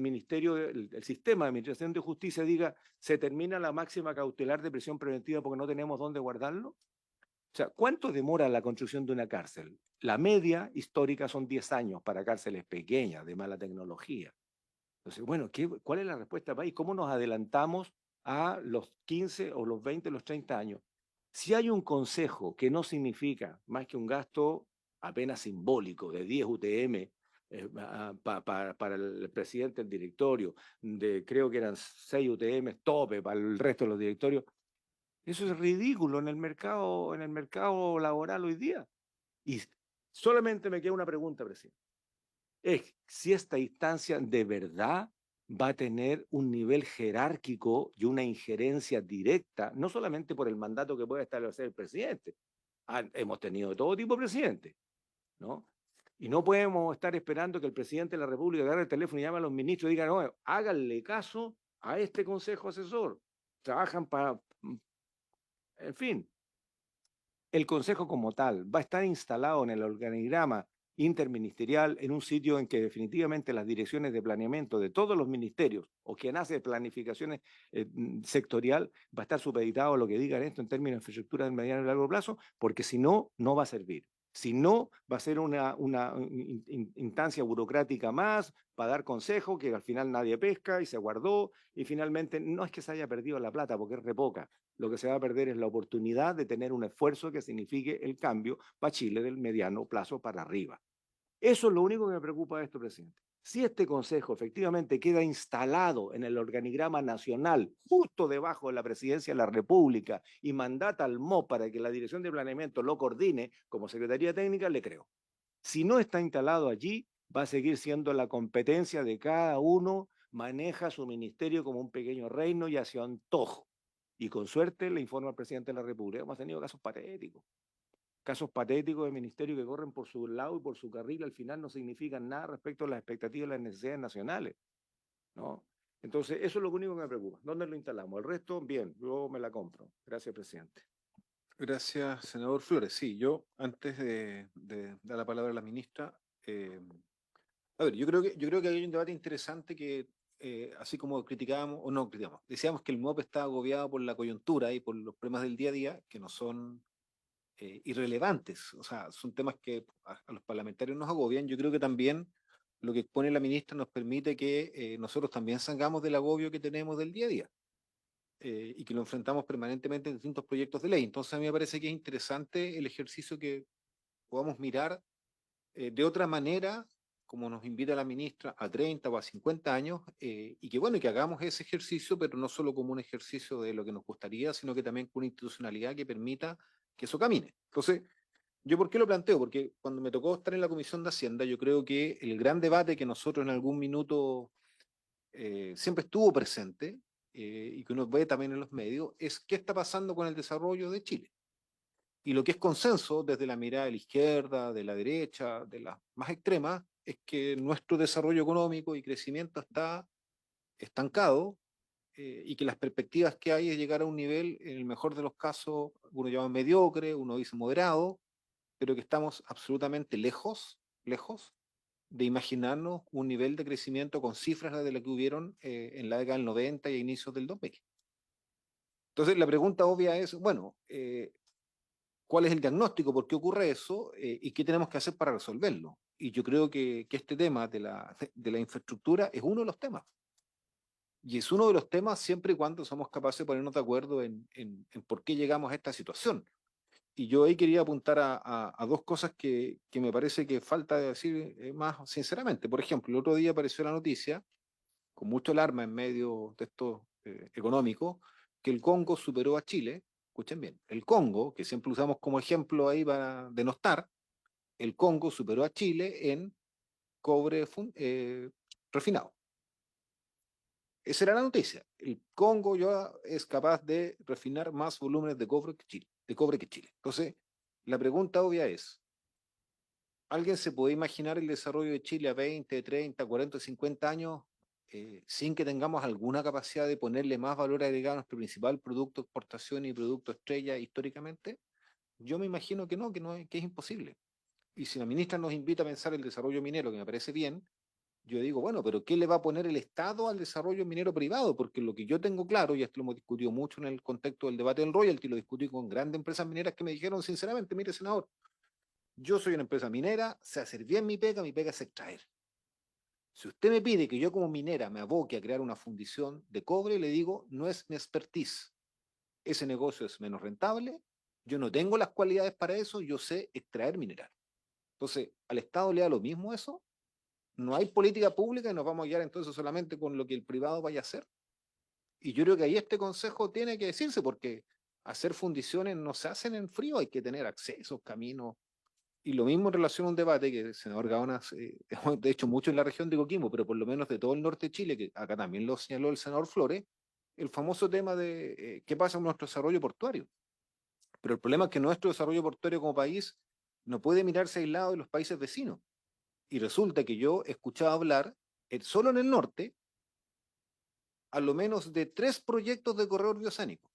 sistema de administración de justicia diga se termina la máxima cautelar de prisión preventiva porque no tenemos dónde guardarlo. O sea, ¿cuánto demora la construcción de una cárcel? La media histórica son 10 años para cárceles pequeñas de mala tecnología. Entonces, bueno, ¿cuál es la respuesta país? ¿Cómo nos adelantamos a los 15 o los 20, los 30 años? Si hay un consejo que no significa más que un gasto apenas simbólico de 10 UTM para el presidente del directorio, creo que eran 6 UTM tope para el resto de los directorios, eso es ridículo en el mercado laboral hoy día. Y solamente me queda una pregunta, presidente. Es si esta instancia de verdad va a tener un nivel jerárquico y una injerencia directa, no solamente por el mandato que puede establecer el presidente. Hemos tenido todo tipo de presidentes, ¿no? Y no podemos estar esperando que el presidente de la República agarre el teléfono y llame a los ministros y diga, no, háganle caso a este consejo asesor. Trabajan para... En fin, el consejo como tal va a estar instalado en el organigrama interministerial en un sitio en que definitivamente las direcciones de planeamiento de todos los ministerios o quien hace planificaciones sectorial va a estar supeditado a lo que digan esto en términos de infraestructura de mediano y largo plazo, porque si no, no va a servir. Si no, va a ser una instancia burocrática más para dar consejo que al final nadie pesca y se guardó y finalmente no es que se haya perdido la plata porque es re poca. Lo que se va a perder es la oportunidad de tener un esfuerzo que signifique el cambio para Chile del mediano plazo para arriba. Eso es lo único que me preocupa de esto, presidente. Si este consejo efectivamente queda instalado en el organigrama nacional, justo debajo de la presidencia de la República, y mandata al MOP para que la dirección de planeamiento lo coordine como Secretaría Técnica, le creo. Si no está instalado allí, va a seguir siendo la competencia de cada uno, maneja su ministerio como un pequeño reino y hacia antojo. Y con suerte le informa al presidente de la República. Hemos tenido casos patéticos de ministerios que corren por su lado y por su carril, al final no significan nada respecto a las expectativas y las necesidades nacionales, ¿no? Entonces, eso es lo único que me preocupa. ¿Dónde lo instalamos? El resto, bien, yo me la compro. Gracias, presidente. Gracias, senador Flores. Sí, yo antes de dar la palabra a la ministra, a ver, yo creo que hay un debate interesante que, así como criticábamos, o no criticamos, decíamos que el MOP está agobiado por la coyuntura y por los problemas del día a día, que no son irrelevantes, o sea, son temas que a los parlamentarios nos agobian. Yo creo que también lo que expone la ministra nos permite que nosotros también salgamos del agobio que tenemos del día a día y que lo enfrentamos permanentemente en distintos proyectos de ley. Entonces a mí me parece que es interesante el ejercicio que podamos mirar de otra manera, como nos invita la ministra, a 30 o a 50 años, y que bueno, que hagamos ese ejercicio, pero no solo como un ejercicio de lo que nos gustaría, sino que también con una institucionalidad que permita que eso camine. Entonces, ¿Yo por qué lo planteo? Porque cuando me tocó estar en la Comisión de Hacienda, yo creo que el gran debate que nosotros en algún minuto siempre estuvo presente y que uno ve también en los medios es qué está pasando con el desarrollo de Chile. Y lo que es consenso desde la mirada de la izquierda, de la derecha, de las más extremas, es que nuestro desarrollo económico y crecimiento está estancado y que las perspectivas que hay es llegar a un nivel, en el mejor de los casos, uno llama mediocre, uno dice moderado, pero que estamos absolutamente lejos, lejos de imaginarnos un nivel de crecimiento con cifras de las que hubieron en la década del 90 y a inicios del 2000. Entonces, la pregunta obvia es, bueno, ¿cuál es el diagnóstico? ¿Por qué ocurre eso? ¿Y qué tenemos que hacer para resolverlo? Y yo creo que este tema de la infraestructura es uno de los temas. Y es uno de los temas siempre y cuando somos capaces de ponernos de acuerdo en por qué llegamos a esta situación. Y yo ahí quería apuntar a dos cosas que me parece que falta decir más sinceramente. Por ejemplo, el otro día apareció la noticia, con mucho alarma en medio de esto económico, que el Congo superó a Chile. Escuchen bien, el Congo, que siempre usamos como ejemplo ahí para denostar, el Congo superó a Chile en cobre refinado. Esa era la noticia. El Congo ya es capaz de refinar más volúmenes de cobre que Chile. Entonces, la pregunta obvia es, ¿alguien se puede imaginar el desarrollo de Chile a 20, 30, 40, 50 años sin que tengamos alguna capacidad de ponerle más valor agregado a nuestro principal producto de exportación y producto estrella históricamente? Yo me imagino que no, que es imposible. Y si la ministra nos invita a pensar el desarrollo minero, que me parece bien, yo digo, bueno, pero ¿qué le va a poner el Estado al desarrollo minero privado? Porque lo que yo tengo claro, y esto lo hemos discutido mucho en el contexto del debate del royalty, lo discutí con grandes empresas mineras que me dijeron sinceramente, mire, senador, yo soy una empresa minera, sé hacer bien mi pega es extraer. Si usted me pide que yo como minera me aboque a crear una fundición de cobre, le digo, no es mi expertise. Ese negocio es menos rentable, yo no tengo las cualidades para eso, yo sé extraer mineral. Entonces, ¿al Estado le da lo mismo eso? No hay política pública y nos vamos a guiar entonces solamente con lo que el privado vaya a hacer. Y yo creo que ahí este consejo tiene que decirse porque hacer fundiciones no se hacen en frío, hay que tener accesos, caminos. Y lo mismo en relación a un debate que el senador Gaona, de hecho mucho en la región de Coquimbo, pero por lo menos de todo el norte de Chile, que acá también lo señaló el senador Flores, el famoso tema de qué pasa con nuestro desarrollo portuario. Pero el problema es que nuestro desarrollo portuario como país no puede mirarse aislado de los países vecinos. Y resulta que yo he escuchado hablar, solo en el norte, a lo menos de 3 proyectos de corredor bioceánico.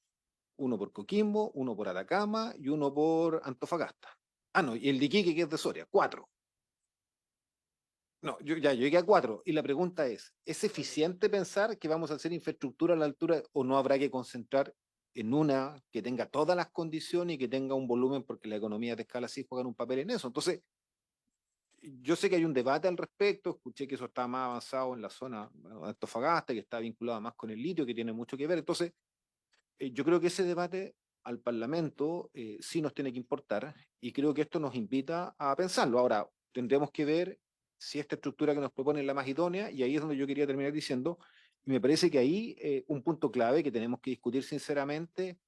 Uno por Coquimbo, uno por Atacama y uno por Antofagasta. Ah, no, y el de Iquique, que es de Soria, 4. No, yo llegué a 4. Y la pregunta ¿es eficiente pensar que vamos a hacer infraestructura a la altura o no habrá que concentrar en una que tenga todas las condiciones y que tenga un volumen porque la economía de escala sí juega un papel en eso? Entonces, yo sé que hay un debate al respecto, escuché que eso está más avanzado en la zona de Antofagasta, que está vinculado más con el litio, que tiene mucho que ver. Entonces, yo creo que ese debate al Parlamento sí nos tiene que importar y creo que esto nos invita a pensarlo. Ahora, tendremos que ver si esta estructura que nos propone es la más idónea y ahí es donde yo quería terminar diciendo, y me parece que ahí un punto clave que tenemos que discutir sinceramente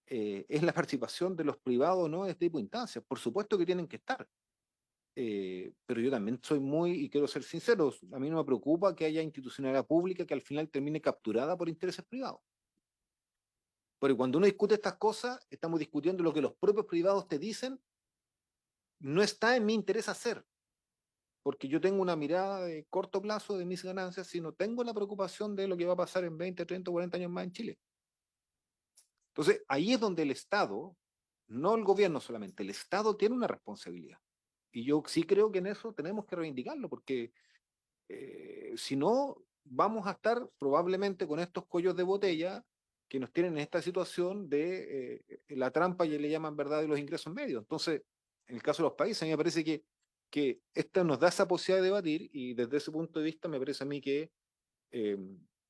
es la participación de los privados, ¿no? De este tipo de instancias. Por supuesto que tienen que estar. Pero yo también soy muy, y quiero ser sincero, a mí no me preocupa que haya institucionalidad pública que al final termine capturada por intereses privados. Porque cuando uno discute estas cosas, estamos discutiendo lo que los propios privados te dicen, no está en mi interés hacer, porque yo tengo una mirada de corto plazo de mis ganancias, sino tengo la preocupación de lo que va a pasar en 20, 30, 40 años más en Chile. Entonces, ahí es donde el Estado, no el gobierno solamente, el Estado tiene una responsabilidad. Y yo sí creo que en eso tenemos que reivindicarlo, porque si no, vamos a estar probablemente con estos cuellos de botella que nos tienen en esta situación de la trampa, y le llaman verdad, de los ingresos medios. Entonces, en el caso de los países, a mí me parece que esta nos da esa posibilidad de debatir y desde ese punto de vista me parece a mí que eh,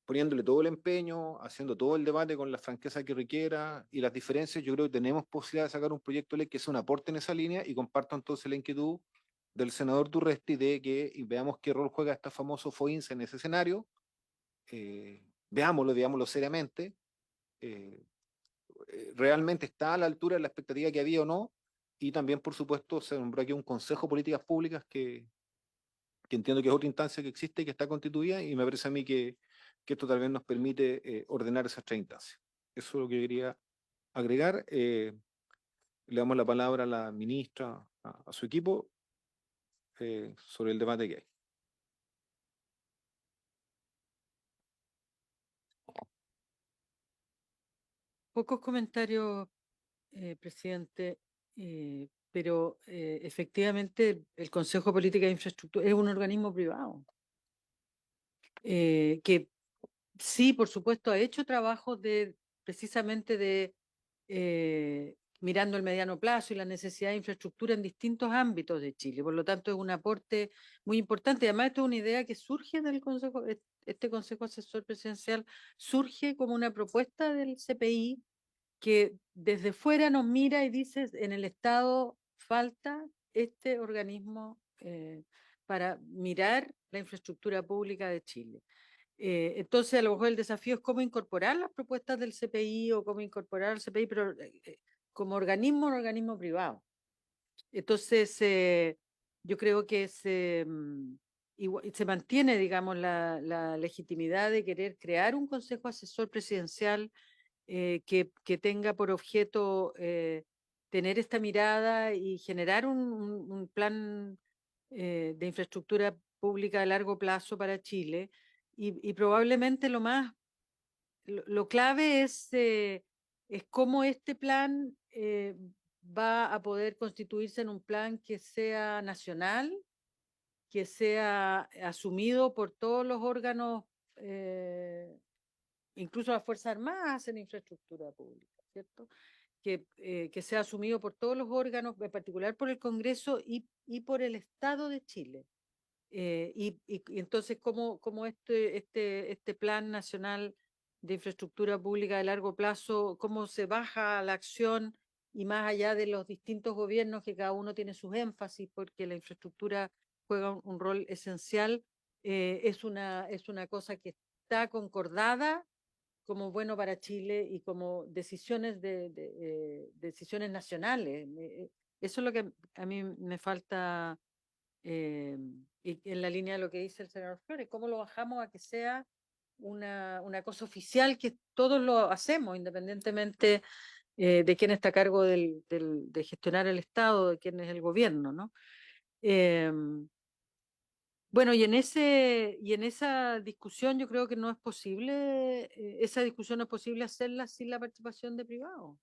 poniéndole todo el empeño, haciendo todo el debate con la franqueza que requiera y las diferencias, yo creo que tenemos posibilidad de sacar un proyecto de ley que sea un aporte en esa línea y comparto entonces la inquietud del senador Durresti de que veamos qué rol juega este famoso FOINSA en ese escenario, veámoslo seriamente, realmente está a la altura de la expectativa que había o no, y también, por supuesto, se nombró aquí un Consejo de Políticas Públicas que entiendo que es otra instancia que existe y que está constituida, y me parece a mí que esto tal vez nos permite ordenar esas tres instancias. Eso es lo que yo quería agregar. Le damos la palabra a la ministra, a su equipo, sobre el debate que hay. Pocos comentarios, presidente, pero efectivamente el Consejo de Política de Infraestructura es un organismo privado que sí, por supuesto, ha hecho trabajos de precisamente de mirando el mediano plazo y la necesidad de infraestructura en distintos ámbitos de Chile. Por lo tanto, es un aporte muy importante. Y además, esto es una idea que surge del Consejo, este Consejo Asesor Presidencial surge como una propuesta del CPI que desde fuera nos mira y dice, en el Estado falta este organismo para mirar la infraestructura pública de Chile. Entonces, a lo mejor el desafío es cómo incorporar las propuestas del CPI o cómo incorporar al CPI, pero como organismo, un organismo privado. Entonces, yo creo que se mantiene, digamos, la legitimidad de querer crear un consejo asesor presidencial que tenga por objeto tener esta mirada y generar un plan de infraestructura pública a largo plazo para Chile. Y probablemente lo clave es cómo este plan va a poder constituirse en un plan que sea nacional, que sea asumido por todos los órganos, incluso las Fuerzas Armadas hacen infraestructura pública, ¿cierto? Que sea asumido por todos los órganos, en particular por el Congreso y por el Estado de Chile. Y entonces, ¿cómo este Plan Nacional de Infraestructura Pública de Largo Plazo, cómo se baja a la acción y más allá de los distintos gobiernos que cada uno tiene sus énfasis, porque la infraestructura juega un rol esencial, es una cosa que está concordada como bueno para Chile y como decisiones nacionales. Eso es lo que a mí me falta y en la línea de lo que dice el senador Flores, ¿cómo lo bajamos a que sea una cosa oficial que todos lo hacemos, independientemente de quién está a cargo de gestionar el Estado, de quién es el gobierno, ¿no? Bueno, y en esa discusión yo creo que no es posible, esa discusión no es posible hacerla sin la participación de privados.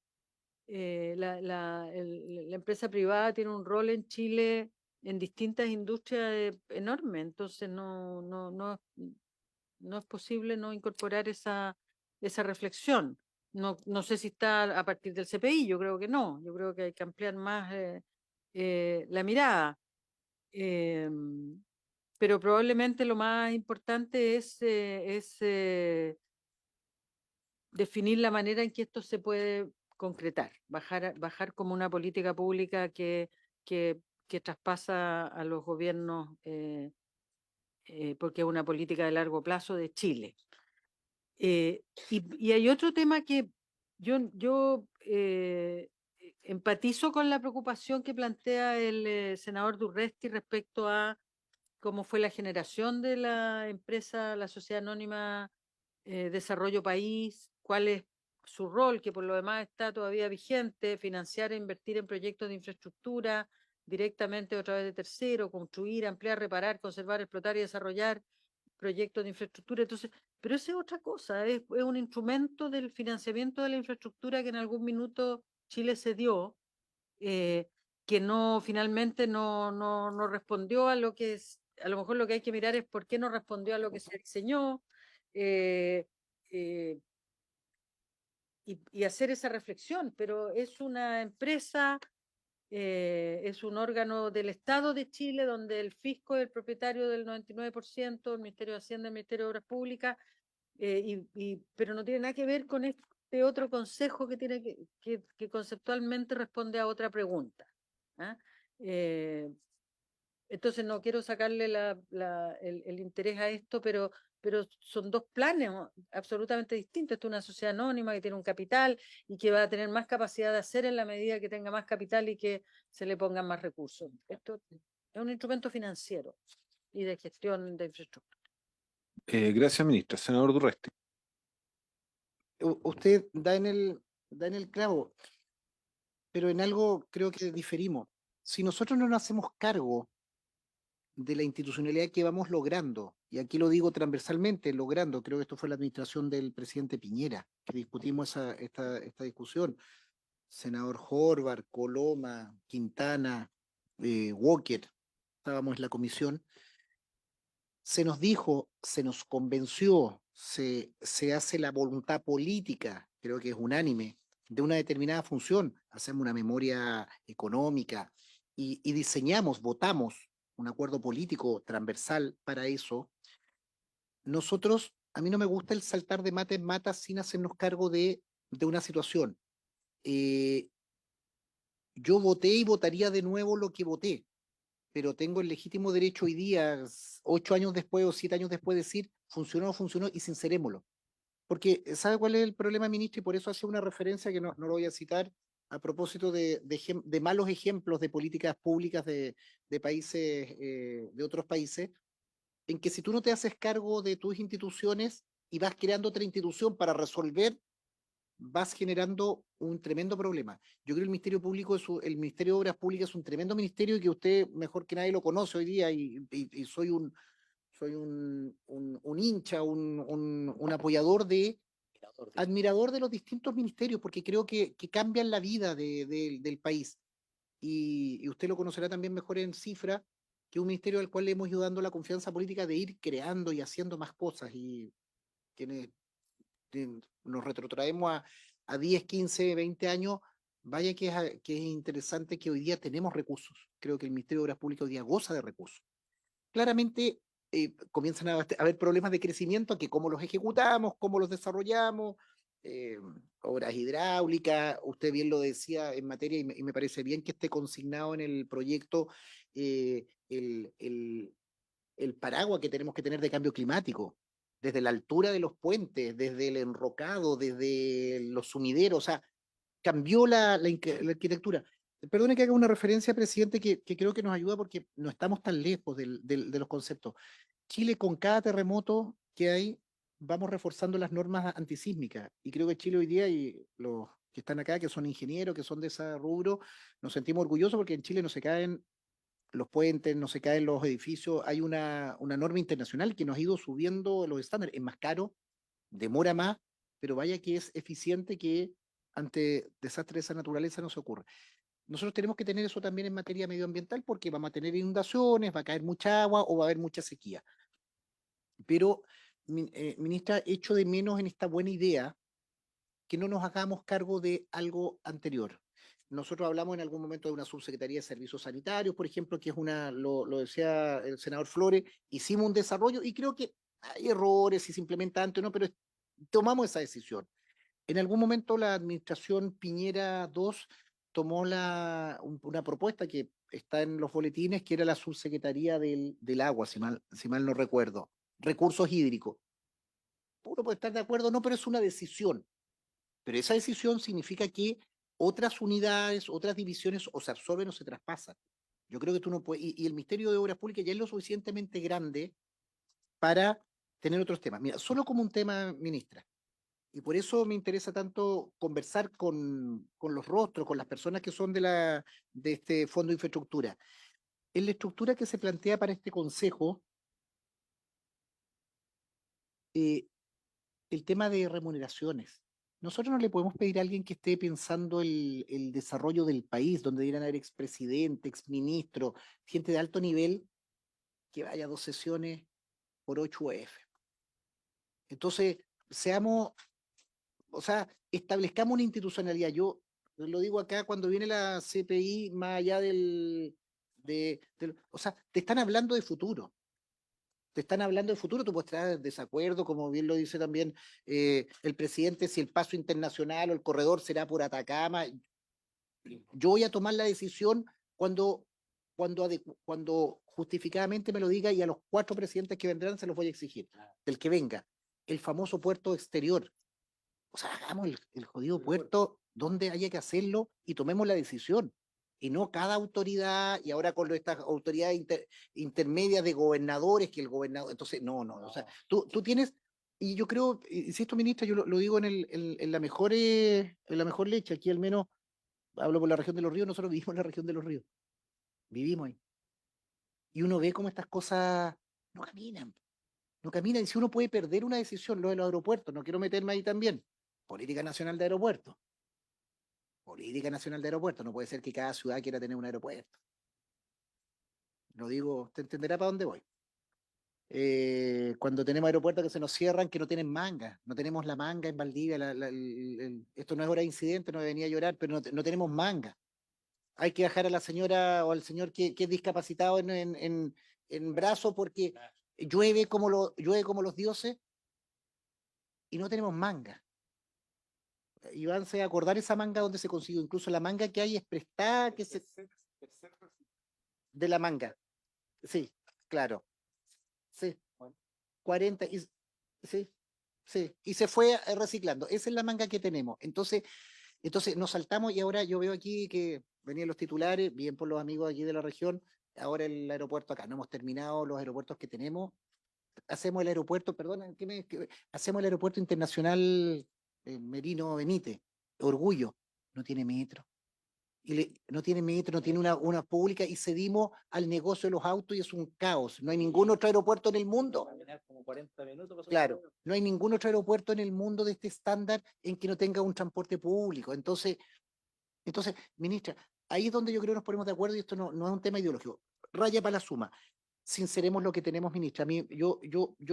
La empresa privada tiene un rol en Chile en distintas industrias enorme, entonces no es posible no incorporar esa reflexión. No sé si está a partir del CPI, yo creo que no, yo creo que hay que ampliar más la mirada. Pero probablemente lo más importante es definir la manera en que esto se puede concretar, bajar como una política pública que traspasa a los gobiernos, porque es una política de largo plazo de Chile. Y hay otro tema que yo empatizo con la preocupación que plantea el senador Durresti respecto a cómo fue la generación de la empresa, la Sociedad Anónima Desarrollo País, cuál es su rol, que por lo demás está todavía vigente, financiar e invertir en proyectos de infraestructura directamente o a través de terceros, construir, ampliar, reparar, conservar, explotar y desarrollar proyectos de infraestructura. Entonces, pero eso es otra cosa, es un instrumento del financiamiento de la infraestructura que en algún minuto Chile se dio, que finalmente no respondió a lo que es, a lo mejor lo que hay que mirar es por qué no respondió a lo que se diseñó, eh, eh, y hacer esa reflexión, pero es una empresa, es un órgano del Estado de Chile donde el fisco es el propietario del 99%, el Ministerio de Hacienda, el Ministerio de Obras Públicas, pero no tiene nada que ver con este otro consejo que tiene que conceptualmente responde a otra pregunta. ¿Ah? Entonces no quiero sacarle el interés a esto, pero pero son dos planes absolutamente distintos. Esto es una sociedad anónima que tiene un capital y que va a tener más capacidad de hacer en la medida que tenga más capital y que se le pongan más recursos. Esto es un instrumento financiero y de gestión de infraestructura. Gracias, ministra. Senador Durresti. Usted da en el clavo, pero en algo creo que diferimos. Si nosotros no nos hacemos cargo de la institucionalidad que vamos logrando, y aquí lo digo transversalmente, logrando, creo que esto fue la administración del presidente Piñera, que discutimos esta discusión, senador Horvath, Coloma, Quintana, Walker, estábamos en la comisión, se nos dijo, se nos convenció, se hace la voluntad política, creo que es unánime, de una determinada función, hacemos una memoria económica y diseñamos, votamos un acuerdo político transversal para eso. Nosotros, a mí no me gusta el saltar de mata en mata sin hacernos cargo de una situación. Yo voté y votaría de nuevo lo que voté, pero tengo el legítimo derecho hoy día, 8 años después o 7 años después, de decir, funcionó o no funcionó y sincerémoslo. Porque, ¿sabe cuál es el problema, ministro? Y por eso hacía una referencia que no lo voy a citar a propósito de malos ejemplos de políticas públicas de países, de otros países, en que si tú no te haces cargo de tus instituciones y vas creando otra institución para resolver, vas generando un tremendo problema. Yo creo que el Ministerio Público, el Ministerio de Obras Públicas es un tremendo ministerio y que usted mejor que nadie lo conoce hoy día y soy un hincha, un apoyador admirador de los distintos ministerios, porque creo que cambian la vida del país. Y usted lo conocerá también mejor en cifra, que es un ministerio al cual le hemos ido dando la confianza política de ir creando y haciendo más cosas. Y quienes nos retrotraemos a 10, 15, 20 años, vaya que es interesante que hoy día tenemos recursos. Creo que el Ministerio de Obras Públicas hoy día goza de recursos. Claramente comienzan a haber problemas de crecimiento, que cómo los ejecutamos, cómo los desarrollamos, eh, obras hidráulicas, usted bien lo decía en materia, y me parece bien que esté consignado en el proyecto eh, el, el, el paraguas que tenemos que tener de cambio climático, desde la altura de los puentes, desde el enrocado, desde los sumideros, o sea, cambió la arquitectura. Perdone que haga una referencia, presidente, que creo que nos ayuda porque no estamos tan lejos de los conceptos. Chile, con cada terremoto que hay, vamos reforzando las normas antisísmicas. Y creo que Chile hoy día, y los que están acá, que son ingenieros, que son de ese rubro, nos sentimos orgullosos porque en Chile no se caen los puentes, no se caen los edificios. Hay una norma internacional que nos ha ido subiendo los estándares. Es más caro, demora más, pero vaya que es eficiente, que ante desastres de esa naturaleza no se ocurre. Nosotros tenemos que tener eso también en materia medioambiental, porque vamos a tener inundaciones, va a caer mucha agua o va a haber mucha sequía. Pero, ministra, echo de menos en esta buena idea que no nos hagamos cargo de algo anterior. Nosotros hablamos en algún momento de una subsecretaría de servicios sanitarios, por ejemplo, que es lo decía el senador Flores, hicimos un desarrollo y creo que hay errores si se implementa antes o no, pero tomamos esa decisión. En algún momento la administración Piñera II tomó una propuesta que está en los boletines, que era la subsecretaría del agua, si mal no recuerdo, recursos hídricos. Uno puede estar de acuerdo o no, pero es una decisión. Pero esa decisión significa que otras unidades, otras divisiones o se absorben o se traspasan. Yo creo que tú no puedes, y el Ministerio de Obras Públicas ya es lo suficientemente grande para tener otros temas. Mira, solo como un tema, ministra, y por eso me interesa tanto conversar con los rostros, con las personas que son de este Fondo de Infraestructura. En la estructura que se plantea para este consejo, el tema de remuneraciones. Nosotros no le podemos pedir a alguien que esté pensando el desarrollo del país, donde debieran haber expresidente, exministro, gente de alto nivel, que vaya a 2 sesiones por 8 UF. Entonces, establezcamos una institucionalidad. Yo lo digo acá, cuando viene la CPI, más allá o sea, te están hablando de futuro. Te están hablando de futuro, tú puedes estar en desacuerdo, como bien lo dice también el presidente, si el paso internacional o el corredor será por Atacama. Yo voy a tomar la decisión cuando justificadamente me lo diga y a los 4 presidentes que vendrán se los voy a exigir, del que venga. El famoso puerto exterior. O sea, hagamos el jodido puerto donde haya que hacerlo y tomemos la decisión. Y no cada autoridad, y ahora con estas autoridades intermedias de gobernadores, que el gobernador, entonces, no, o sea, tú tienes, y yo creo, insisto, ministra, yo lo digo en la mejor leche, aquí al menos hablo por la región de los ríos, nosotros vivimos en la región de los ríos, vivimos ahí. Y uno ve cómo estas cosas no caminan, y si uno puede perder una decisión, lo de los aeropuertos, no quiero meterme ahí también, política nacional de aeropuertos. Política nacional de aeropuertos. No puede ser que cada ciudad quiera tener un aeropuerto. Lo digo, te entenderá para dónde voy. Cuando tenemos aeropuertos que se nos cierran, que no tienen manga. No tenemos la manga en Valdivia. Esto no es hora de incidente, no venía a llorar, pero no tenemos manga. Hay que dejar a la señora o al señor que es discapacitado en brazo porque llueve como los dioses y no tenemos manga. Iván se va a acordar esa manga donde se consiguió, incluso la manga que hay es prestada de la manga. Sí, claro. Sí. 40 sí, y se fue reciclando. Esa es la manga que tenemos. Entonces nos saltamos y ahora yo veo aquí que venían los titulares, bien por los amigos aquí de la región, ahora el aeropuerto acá. No hemos terminado los aeropuertos que tenemos. Hacemos el aeropuerto, perdón, hacemos el aeropuerto internacional Merino Benítez, Orgullo, no tiene metro. No tiene metro, no tiene una pública y cedimos al negocio de los autos y es un caos. No hay ningún otro aeropuerto en el mundo. Como 40 minutos. Claro, no hay ningún otro aeropuerto en el mundo de este estándar en que no tenga un transporte público. Entonces, ministra, ahí es donde yo creo que nos ponemos de acuerdo y esto no es un tema ideológico. Raya para la suma. Sinceremos lo que tenemos, ministra. A mí, yo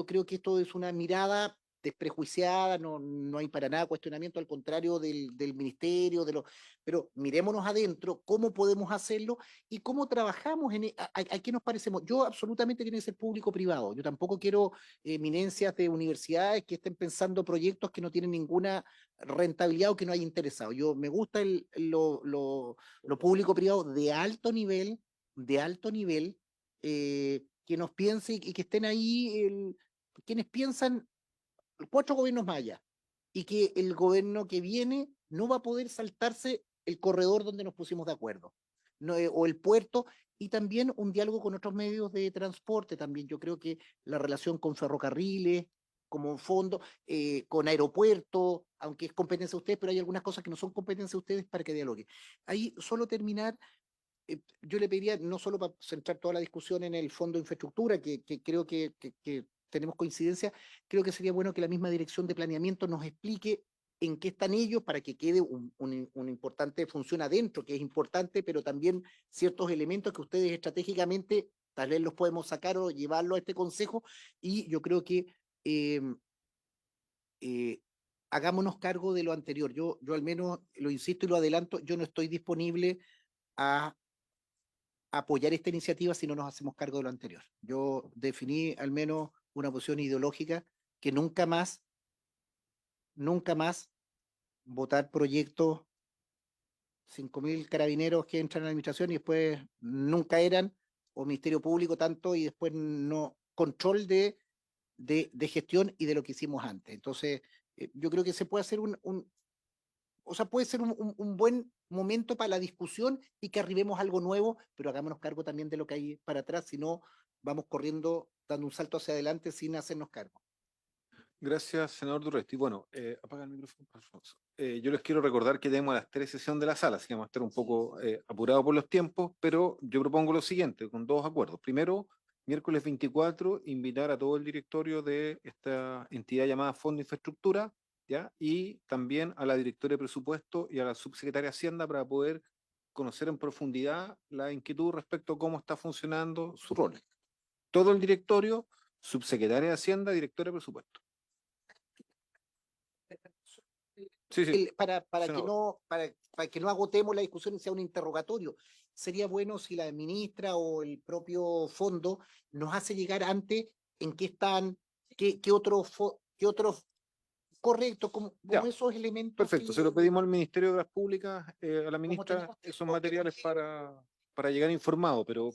creo que esto es una mirada desprejuiciada, no hay para nada cuestionamiento, al contrario del ministerio, pero mirémonos adentro, cómo podemos hacerlo y cómo trabajamos, a qué nos parecemos. Yo absolutamente tiene que ser público-privado. Yo tampoco quiero eminencias de universidades que estén pensando proyectos que no tienen ninguna rentabilidad o que no hay interesado. Me gusta lo público-privado de alto nivel, que nos piense y que estén ahí quienes piensan 4 gobiernos más allá y que el gobierno que viene no va a poder saltarse el corredor donde nos pusimos de acuerdo, o el puerto, y también un diálogo con otros medios de transporte. También yo creo que la relación con ferrocarriles, como fondo, con aeropuertos, aunque es competencia de ustedes, pero hay algunas cosas que no son competencia de ustedes para que dialoguen. Ahí solo terminar. Yo le pediría, no solo para centrar toda la discusión en el fondo de infraestructura, que creo que tenemos coincidencia, creo que sería bueno que la misma dirección de planeamiento nos explique en qué están ellos para que quede una importante función adentro, que es importante, pero también ciertos elementos que ustedes estratégicamente tal vez los podemos sacar o llevarlo a este consejo, y yo creo que hagámonos cargo de lo anterior. Yo al menos lo insisto y lo adelanto, yo no estoy disponible a apoyar esta iniciativa si no nos hacemos cargo de lo anterior. Yo definí al menos una posición ideológica que nunca más votar proyectos, 5.000 carabineros que entran a la administración y después nunca eran, o Ministerio Público tanto, y después no control de gestión y de lo que hicimos antes. Entonces, yo creo que se puede hacer puede ser un buen momento para la discusión y que arribemos a algo nuevo, pero hagámonos cargo también de lo que hay para atrás, si no vamos corriendo, dando un salto hacia adelante sin hacernos cargo. Gracias, senador Durresti. Bueno, apaga el micrófono, por favor. Yo les quiero recordar que tenemos las 3 sesiones de la sala, así que vamos a estar un poco apurados por los tiempos, pero yo propongo lo siguiente, con 2 acuerdos. Primero, miércoles 24, invitar a todo el directorio de esta entidad llamada Fondo de Infraestructura, ¿ya? Y también a la directora de presupuesto y a la subsecretaria de Hacienda para poder conocer en profundidad la inquietud respecto a cómo está funcionando su rol. Todo el directorio, subsecretaria de Hacienda, directora de presupuesto. Sí. Para que no agotemos la discusión y sea un interrogatorio, sería bueno si la ministra o el propio fondo nos hace llegar antes en qué están, qué otros correcto, como esos elementos. Perfecto, se lo pedimos al Ministerio de las Públicas, a la ministra, tenemos esos materiales para llegar informado, pero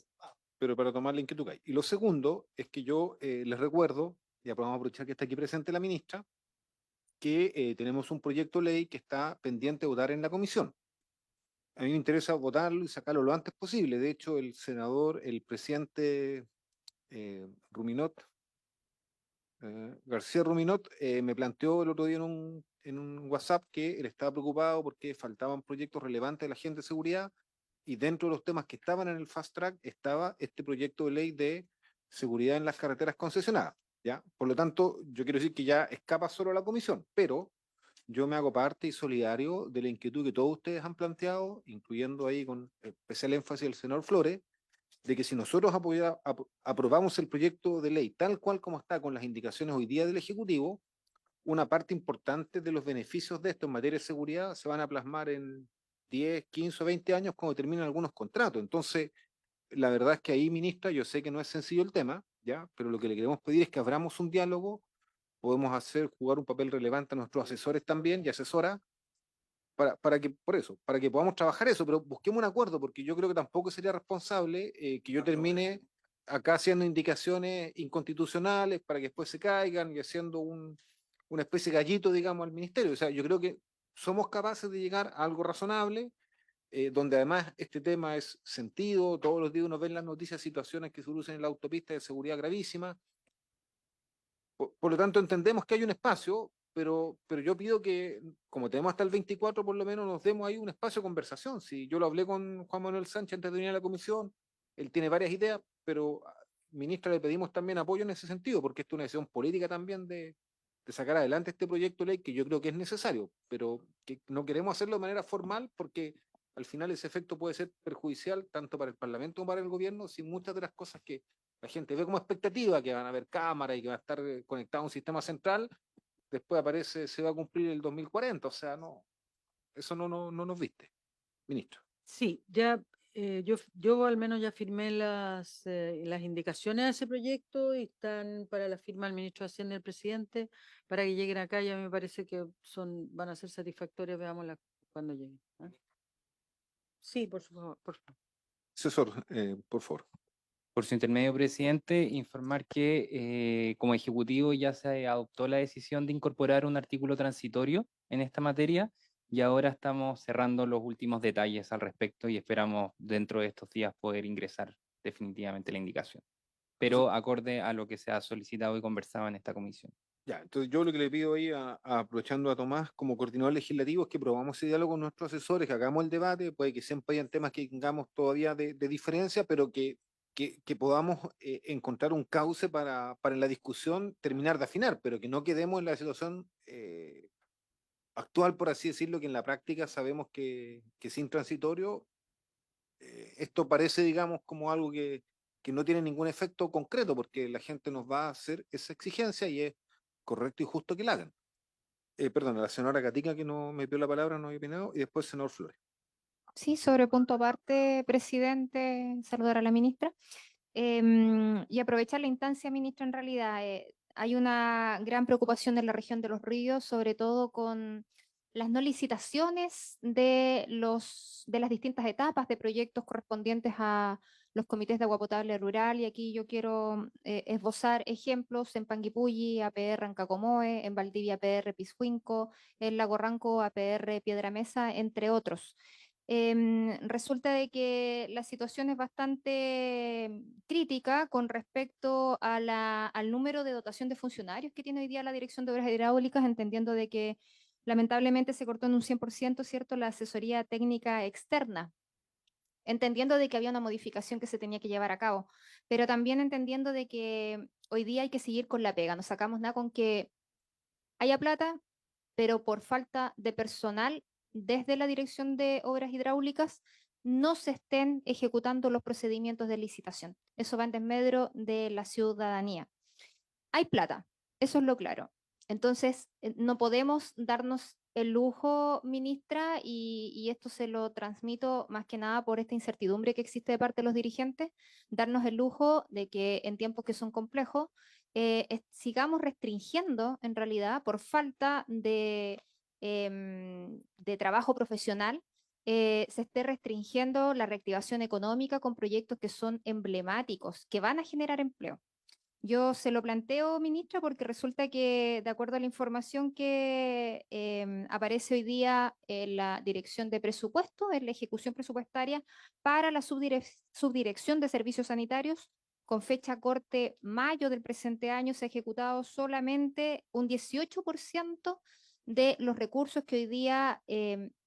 pero para tomar la inquietud que hay. Y lo segundo es que yo les recuerdo, y vamos a aprovechar que está aquí presente la ministra, que tenemos un proyecto de ley que está pendiente de votar en la comisión. A mí me interesa votarlo y sacarlo lo antes posible. De hecho, el senador, el presidente Ruminot, García Ruminot, me planteó el otro día en un WhatsApp que él estaba preocupado porque faltaban proyectos relevantes de la agenda de seguridad y dentro de los temas que estaban en el fast track estaba este proyecto de ley de seguridad en las carreteras concesionadas. ¿Ya? Por lo tanto, yo quiero decir que ya escapa solo a la comisión, pero yo me hago parte y solidario de la inquietud que todos ustedes han planteado, incluyendo ahí con especial énfasis el senador Flores, de que si nosotros aprobamos el proyecto de ley tal cual como está con las indicaciones hoy día del Ejecutivo, una parte importante de los beneficios de esto en materia de seguridad se van a plasmar en 10, 15 o 20 años cuando terminen algunos contratos. Entonces, la verdad es que ahí, ministra, yo sé que no es sencillo el tema, ¿ya? Pero lo que le queremos pedir es que abramos un diálogo, podemos hacer jugar un papel relevante a nuestros asesores también y asesoras para que, por eso, para que podamos trabajar eso, pero busquemos un acuerdo, porque yo creo que tampoco sería responsable que yo termine acá haciendo indicaciones inconstitucionales para que después se caigan y haciendo una especie de gallito, digamos, al ministerio. O sea, yo creo que somos capaces de llegar a algo razonable, donde además este tema es sentido, todos los días uno ve en las noticias situaciones que se producen en la autopista de seguridad gravísima. Por lo tanto, entendemos que hay un espacio, pero yo pido que, como tenemos hasta el 24, por lo menos nos demos ahí un espacio de conversación. Si yo lo hablé con Juan Manuel Sánchez antes de venir a la comisión, él tiene varias ideas, pero ministra, le pedimos también apoyo en ese sentido, porque esto es una decisión política también de sacar adelante este proyecto de ley que yo creo que es necesario, pero que no queremos hacerlo de manera formal porque al final ese efecto puede ser perjudicial tanto para el Parlamento como para el gobierno, si muchas de las cosas que la gente ve como expectativa, que van a haber cámaras y que va a estar conectado a un sistema central, después aparece, se va a cumplir el 2040, o sea, no, eso no nos viste, ministro. Sí, ya yo al menos ya firmé las indicaciones a ese proyecto y están para la firma del ministro de Hacienda y el presidente para que lleguen acá. Ya me parece que van a ser satisfactorias, veámoslas cuando lleguen. ¿Ah? Sí, por favor, por favor. Asesor, por favor. Por su intermedio, presidente, informar que como Ejecutivo ya se adoptó la decisión de incorporar un artículo transitorio en esta materia y ahora estamos cerrando los últimos detalles al respecto y esperamos dentro de estos días poder ingresar definitivamente la indicación, pero acorde a lo que se ha solicitado y conversado en esta comisión. Ya, entonces yo lo que le pido ahí, aprovechando a Tomás como coordinador legislativo, es que probamos ese diálogo con nuestros asesores, que hagamos el debate, puede que siempre hayan temas que tengamos todavía de diferencia, pero que podamos encontrar un cauce para en la discusión terminar de afinar, pero que no quedemos en la situación actual, por así decirlo, que en la práctica sabemos que sin transitorio, esto parece, digamos, como algo que no tiene ningún efecto concreto, porque la gente nos va a hacer esa exigencia y es correcto y justo que la hagan. Perdón, a la señora Gatica que no me pidió la palabra, no había opinado, y después el senador Flores. Sí, sobre punto aparte, presidente, saludar a la ministra. Y aprovechar la instancia, ministra, en realidad hay una gran preocupación en la región de Los Ríos, sobre todo con las no licitaciones de las distintas etapas de proyectos correspondientes a los comités de agua potable rural. Y aquí yo quiero esbozar ejemplos en Panguipulli, APR Ancacomoe, en Valdivia, APR Piscuinco, en Lago Ranco, APR Piedra Mesa, entre otros. Resulta de que la situación es bastante crítica con respecto a al número de dotación de funcionarios que tiene hoy día la Dirección de Obras Hidráulicas, entendiendo de que lamentablemente se cortó en un 100%, ¿cierto?, la asesoría técnica externa, entendiendo de que había una modificación que se tenía que llevar a cabo, pero también entendiendo de que hoy día hay que seguir con la pega. No sacamos nada con que haya plata, pero por falta de personal desde la Dirección de Obras Hidráulicas no se estén ejecutando los procedimientos de licitación. Eso va en desmedro de la ciudadanía. Hay plata, eso es lo claro. Entonces, no podemos darnos el lujo, ministra, y esto se lo transmito más que nada por esta incertidumbre que existe de parte de los dirigentes, darnos el lujo de que en tiempos que son complejos, sigamos restringiendo en realidad por falta de trabajo profesional se esté restringiendo la reactivación económica con proyectos que son emblemáticos, que van a generar empleo. Yo se lo planteo, ministra, porque resulta que, de acuerdo a la información que aparece hoy día en la dirección de presupuesto, en la ejecución presupuestaria para la subdirección de servicios sanitarios, con fecha corte mayo del presente año, se ha ejecutado solamente un 18% de los recursos que hoy día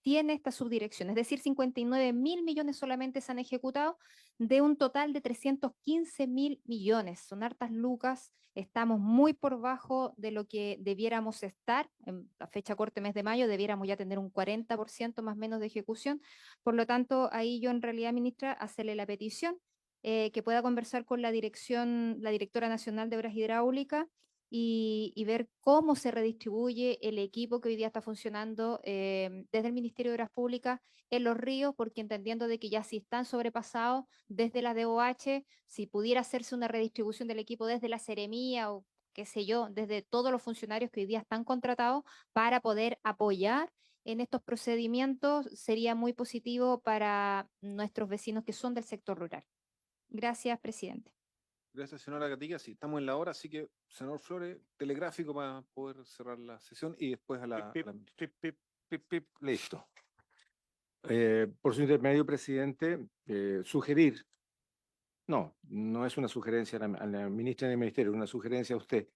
tiene esta subdirección. Es decir, 59.000 millones solamente se han ejecutado de un total de 315.000 millones. Son hartas lucas, estamos muy por bajo de lo que debiéramos estar. En la fecha corte mes de mayo debiéramos ya tener un 40% más o menos de ejecución. Por lo tanto, ahí yo en realidad, ministra, hacerle la petición que pueda conversar con la directora nacional de obras hidráulicas y ver cómo se redistribuye el equipo que hoy día está funcionando desde el Ministerio de Obras Públicas en los ríos, porque entendiendo de que ya si están sobrepasados desde la DOH, si pudiera hacerse una redistribución del equipo desde la Seremía o qué sé yo, desde todos los funcionarios que hoy día están contratados para poder apoyar en estos procedimientos, sería muy positivo para nuestros vecinos que son del sector rural. Gracias, presidente. Gracias, señora Gatica. Sí, estamos en la hora, así que, senador Flores, telegráfico para poder cerrar la sesión y después a la Pip, ministra. pip, pip, pip, pip, listo. Por su intermedio, presidente, sugerir, no es una sugerencia a la ministra del Ministerio, es una sugerencia a usted.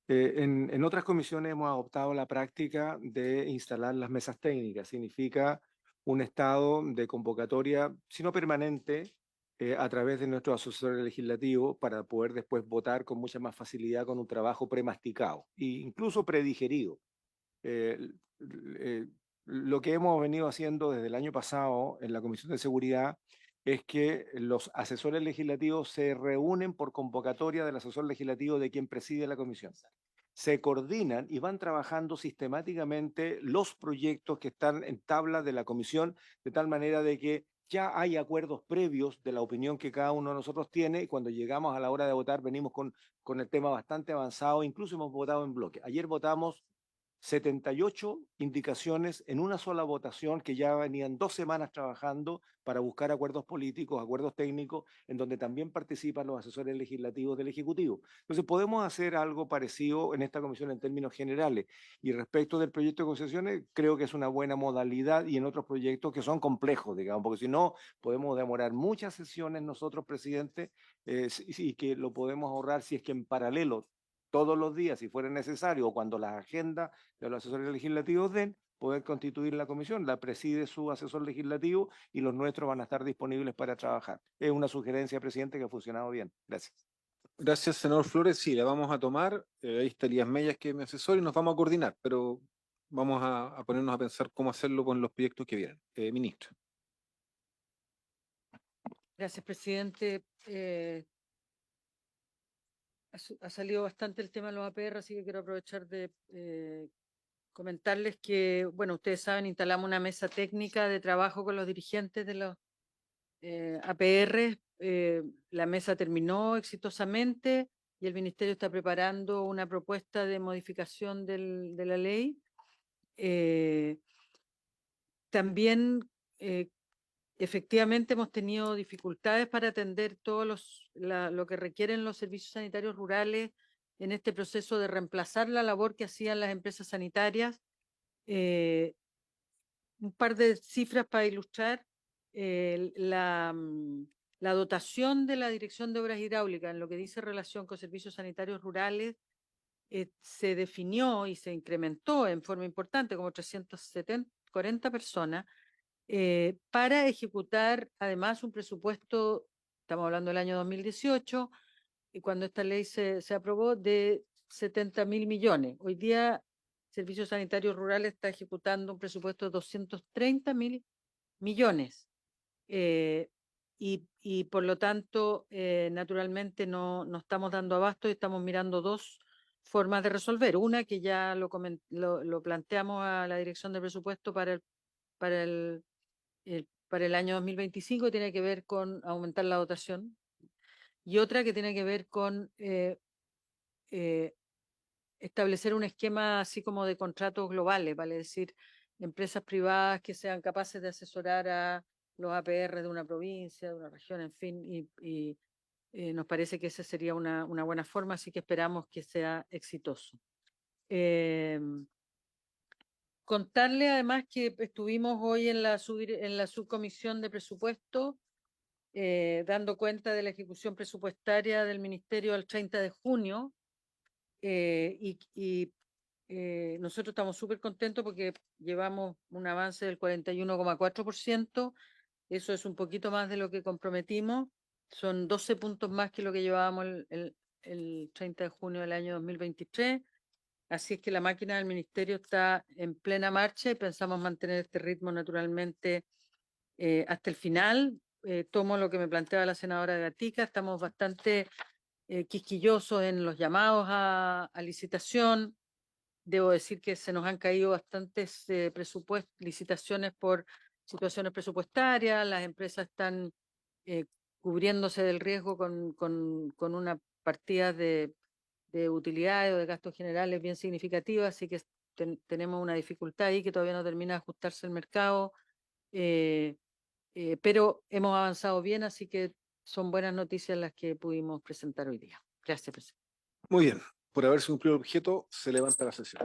En otras comisiones hemos adoptado la práctica de instalar las mesas técnicas. Significa un estado de convocatoria, si no permanente, a través de nuestros asesores legislativos para poder después votar con mucha más facilidad con un trabajo premasticado e incluso predigerido. Lo que hemos venido haciendo desde el año pasado en la Comisión de Seguridad es que los asesores legislativos se reúnen por convocatoria del asesor legislativo de quien preside la comisión. Se coordinan y van trabajando sistemáticamente los proyectos que están en tabla de la comisión, de tal manera de que ya hay acuerdos previos de la opinión que cada uno de nosotros tiene, y cuando llegamos a la hora de votar venimos con el tema bastante avanzado, incluso hemos votado en bloque. Ayer votamos 78 indicaciones en una sola votación que ya venían 2 semanas trabajando para buscar acuerdos políticos, acuerdos técnicos, en donde también participan los asesores legislativos del Ejecutivo. Entonces, podemos hacer algo parecido en esta comisión en términos generales. Y respecto del proyecto de concesiones, creo que es una buena modalidad y en otros proyectos que son complejos, digamos, porque si no, podemos demorar muchas sesiones nosotros, presidente, y que lo podemos ahorrar si es que en paralelo todos los días, si fuera necesario, o cuando las agendas de los asesores legislativos den, poder constituir la comisión. La preside su asesor legislativo y los nuestros van a estar disponibles para trabajar. Es una sugerencia, presidente, que ha funcionado bien. Gracias. Gracias, senador Flores. Sí, la vamos a tomar. Ahí está Elías Mellas, que es mi asesor, y nos vamos a coordinar, pero vamos a ponernos a pensar cómo hacerlo con los proyectos que vienen. Ministra. Gracias, presidente. Ha salido bastante el tema de los APR, así que quiero aprovechar de comentarles que, bueno, ustedes saben, instalamos una mesa técnica de trabajo con los dirigentes de los APR. La mesa terminó exitosamente y el Ministerio está preparando una propuesta de modificación de la ley. También efectivamente hemos tenido dificultades para atender todo lo que requieren los servicios sanitarios rurales en este proceso de reemplazar la labor que hacían las empresas sanitarias. Un par de cifras para ilustrar. La dotación de la Dirección de Obras Hidráulicas en lo que dice relación con servicios sanitarios rurales se definió y se incrementó en forma importante, como 340 personas, para ejecutar además un presupuesto, estamos hablando del año 2018, y cuando esta ley se aprobó, de 70.000 millones. Hoy día, Servicios Sanitarios Rurales está ejecutando un presupuesto de 230.000 millones. Y por lo tanto, naturalmente no estamos dando abasto y estamos mirando dos formas de resolver. Una que ya lo planteamos a la Dirección de Presupuesto para el año 2025, tiene que ver con aumentar la dotación, y otra que tiene que ver con establecer un esquema así como de contratos globales, vale decir, empresas privadas que sean capaces de asesorar a los APR de una provincia, de una región, en fin, y nos parece que esa sería una buena forma, así que esperamos que sea exitoso. Contarle además que estuvimos hoy en la subcomisión de presupuesto dando cuenta de la ejecución presupuestaria del Ministerio al 30 de junio nosotros estamos súper contentos porque llevamos un avance del 41,4%. Eso es un poquito más de lo que comprometimos. Son 12 puntos más que lo que llevábamos el 30 de junio del año 2023. Así es que la máquina del ministerio está en plena marcha y pensamos mantener este ritmo naturalmente hasta el final. Tomo lo que me planteaba la senadora Gatica, estamos bastante quisquillosos en los llamados a licitación. Debo decir que se nos han caído bastantes licitaciones por situaciones presupuestarias, las empresas están cubriéndose del riesgo con una partida de utilidades o de gastos generales bien significativa, así que tenemos una dificultad ahí que todavía no termina de ajustarse el mercado, pero hemos avanzado bien, así que son buenas noticias las que pudimos presentar hoy día. Gracias, presidente. Muy bien. Por haberse cumplido el objeto, se levanta la sesión.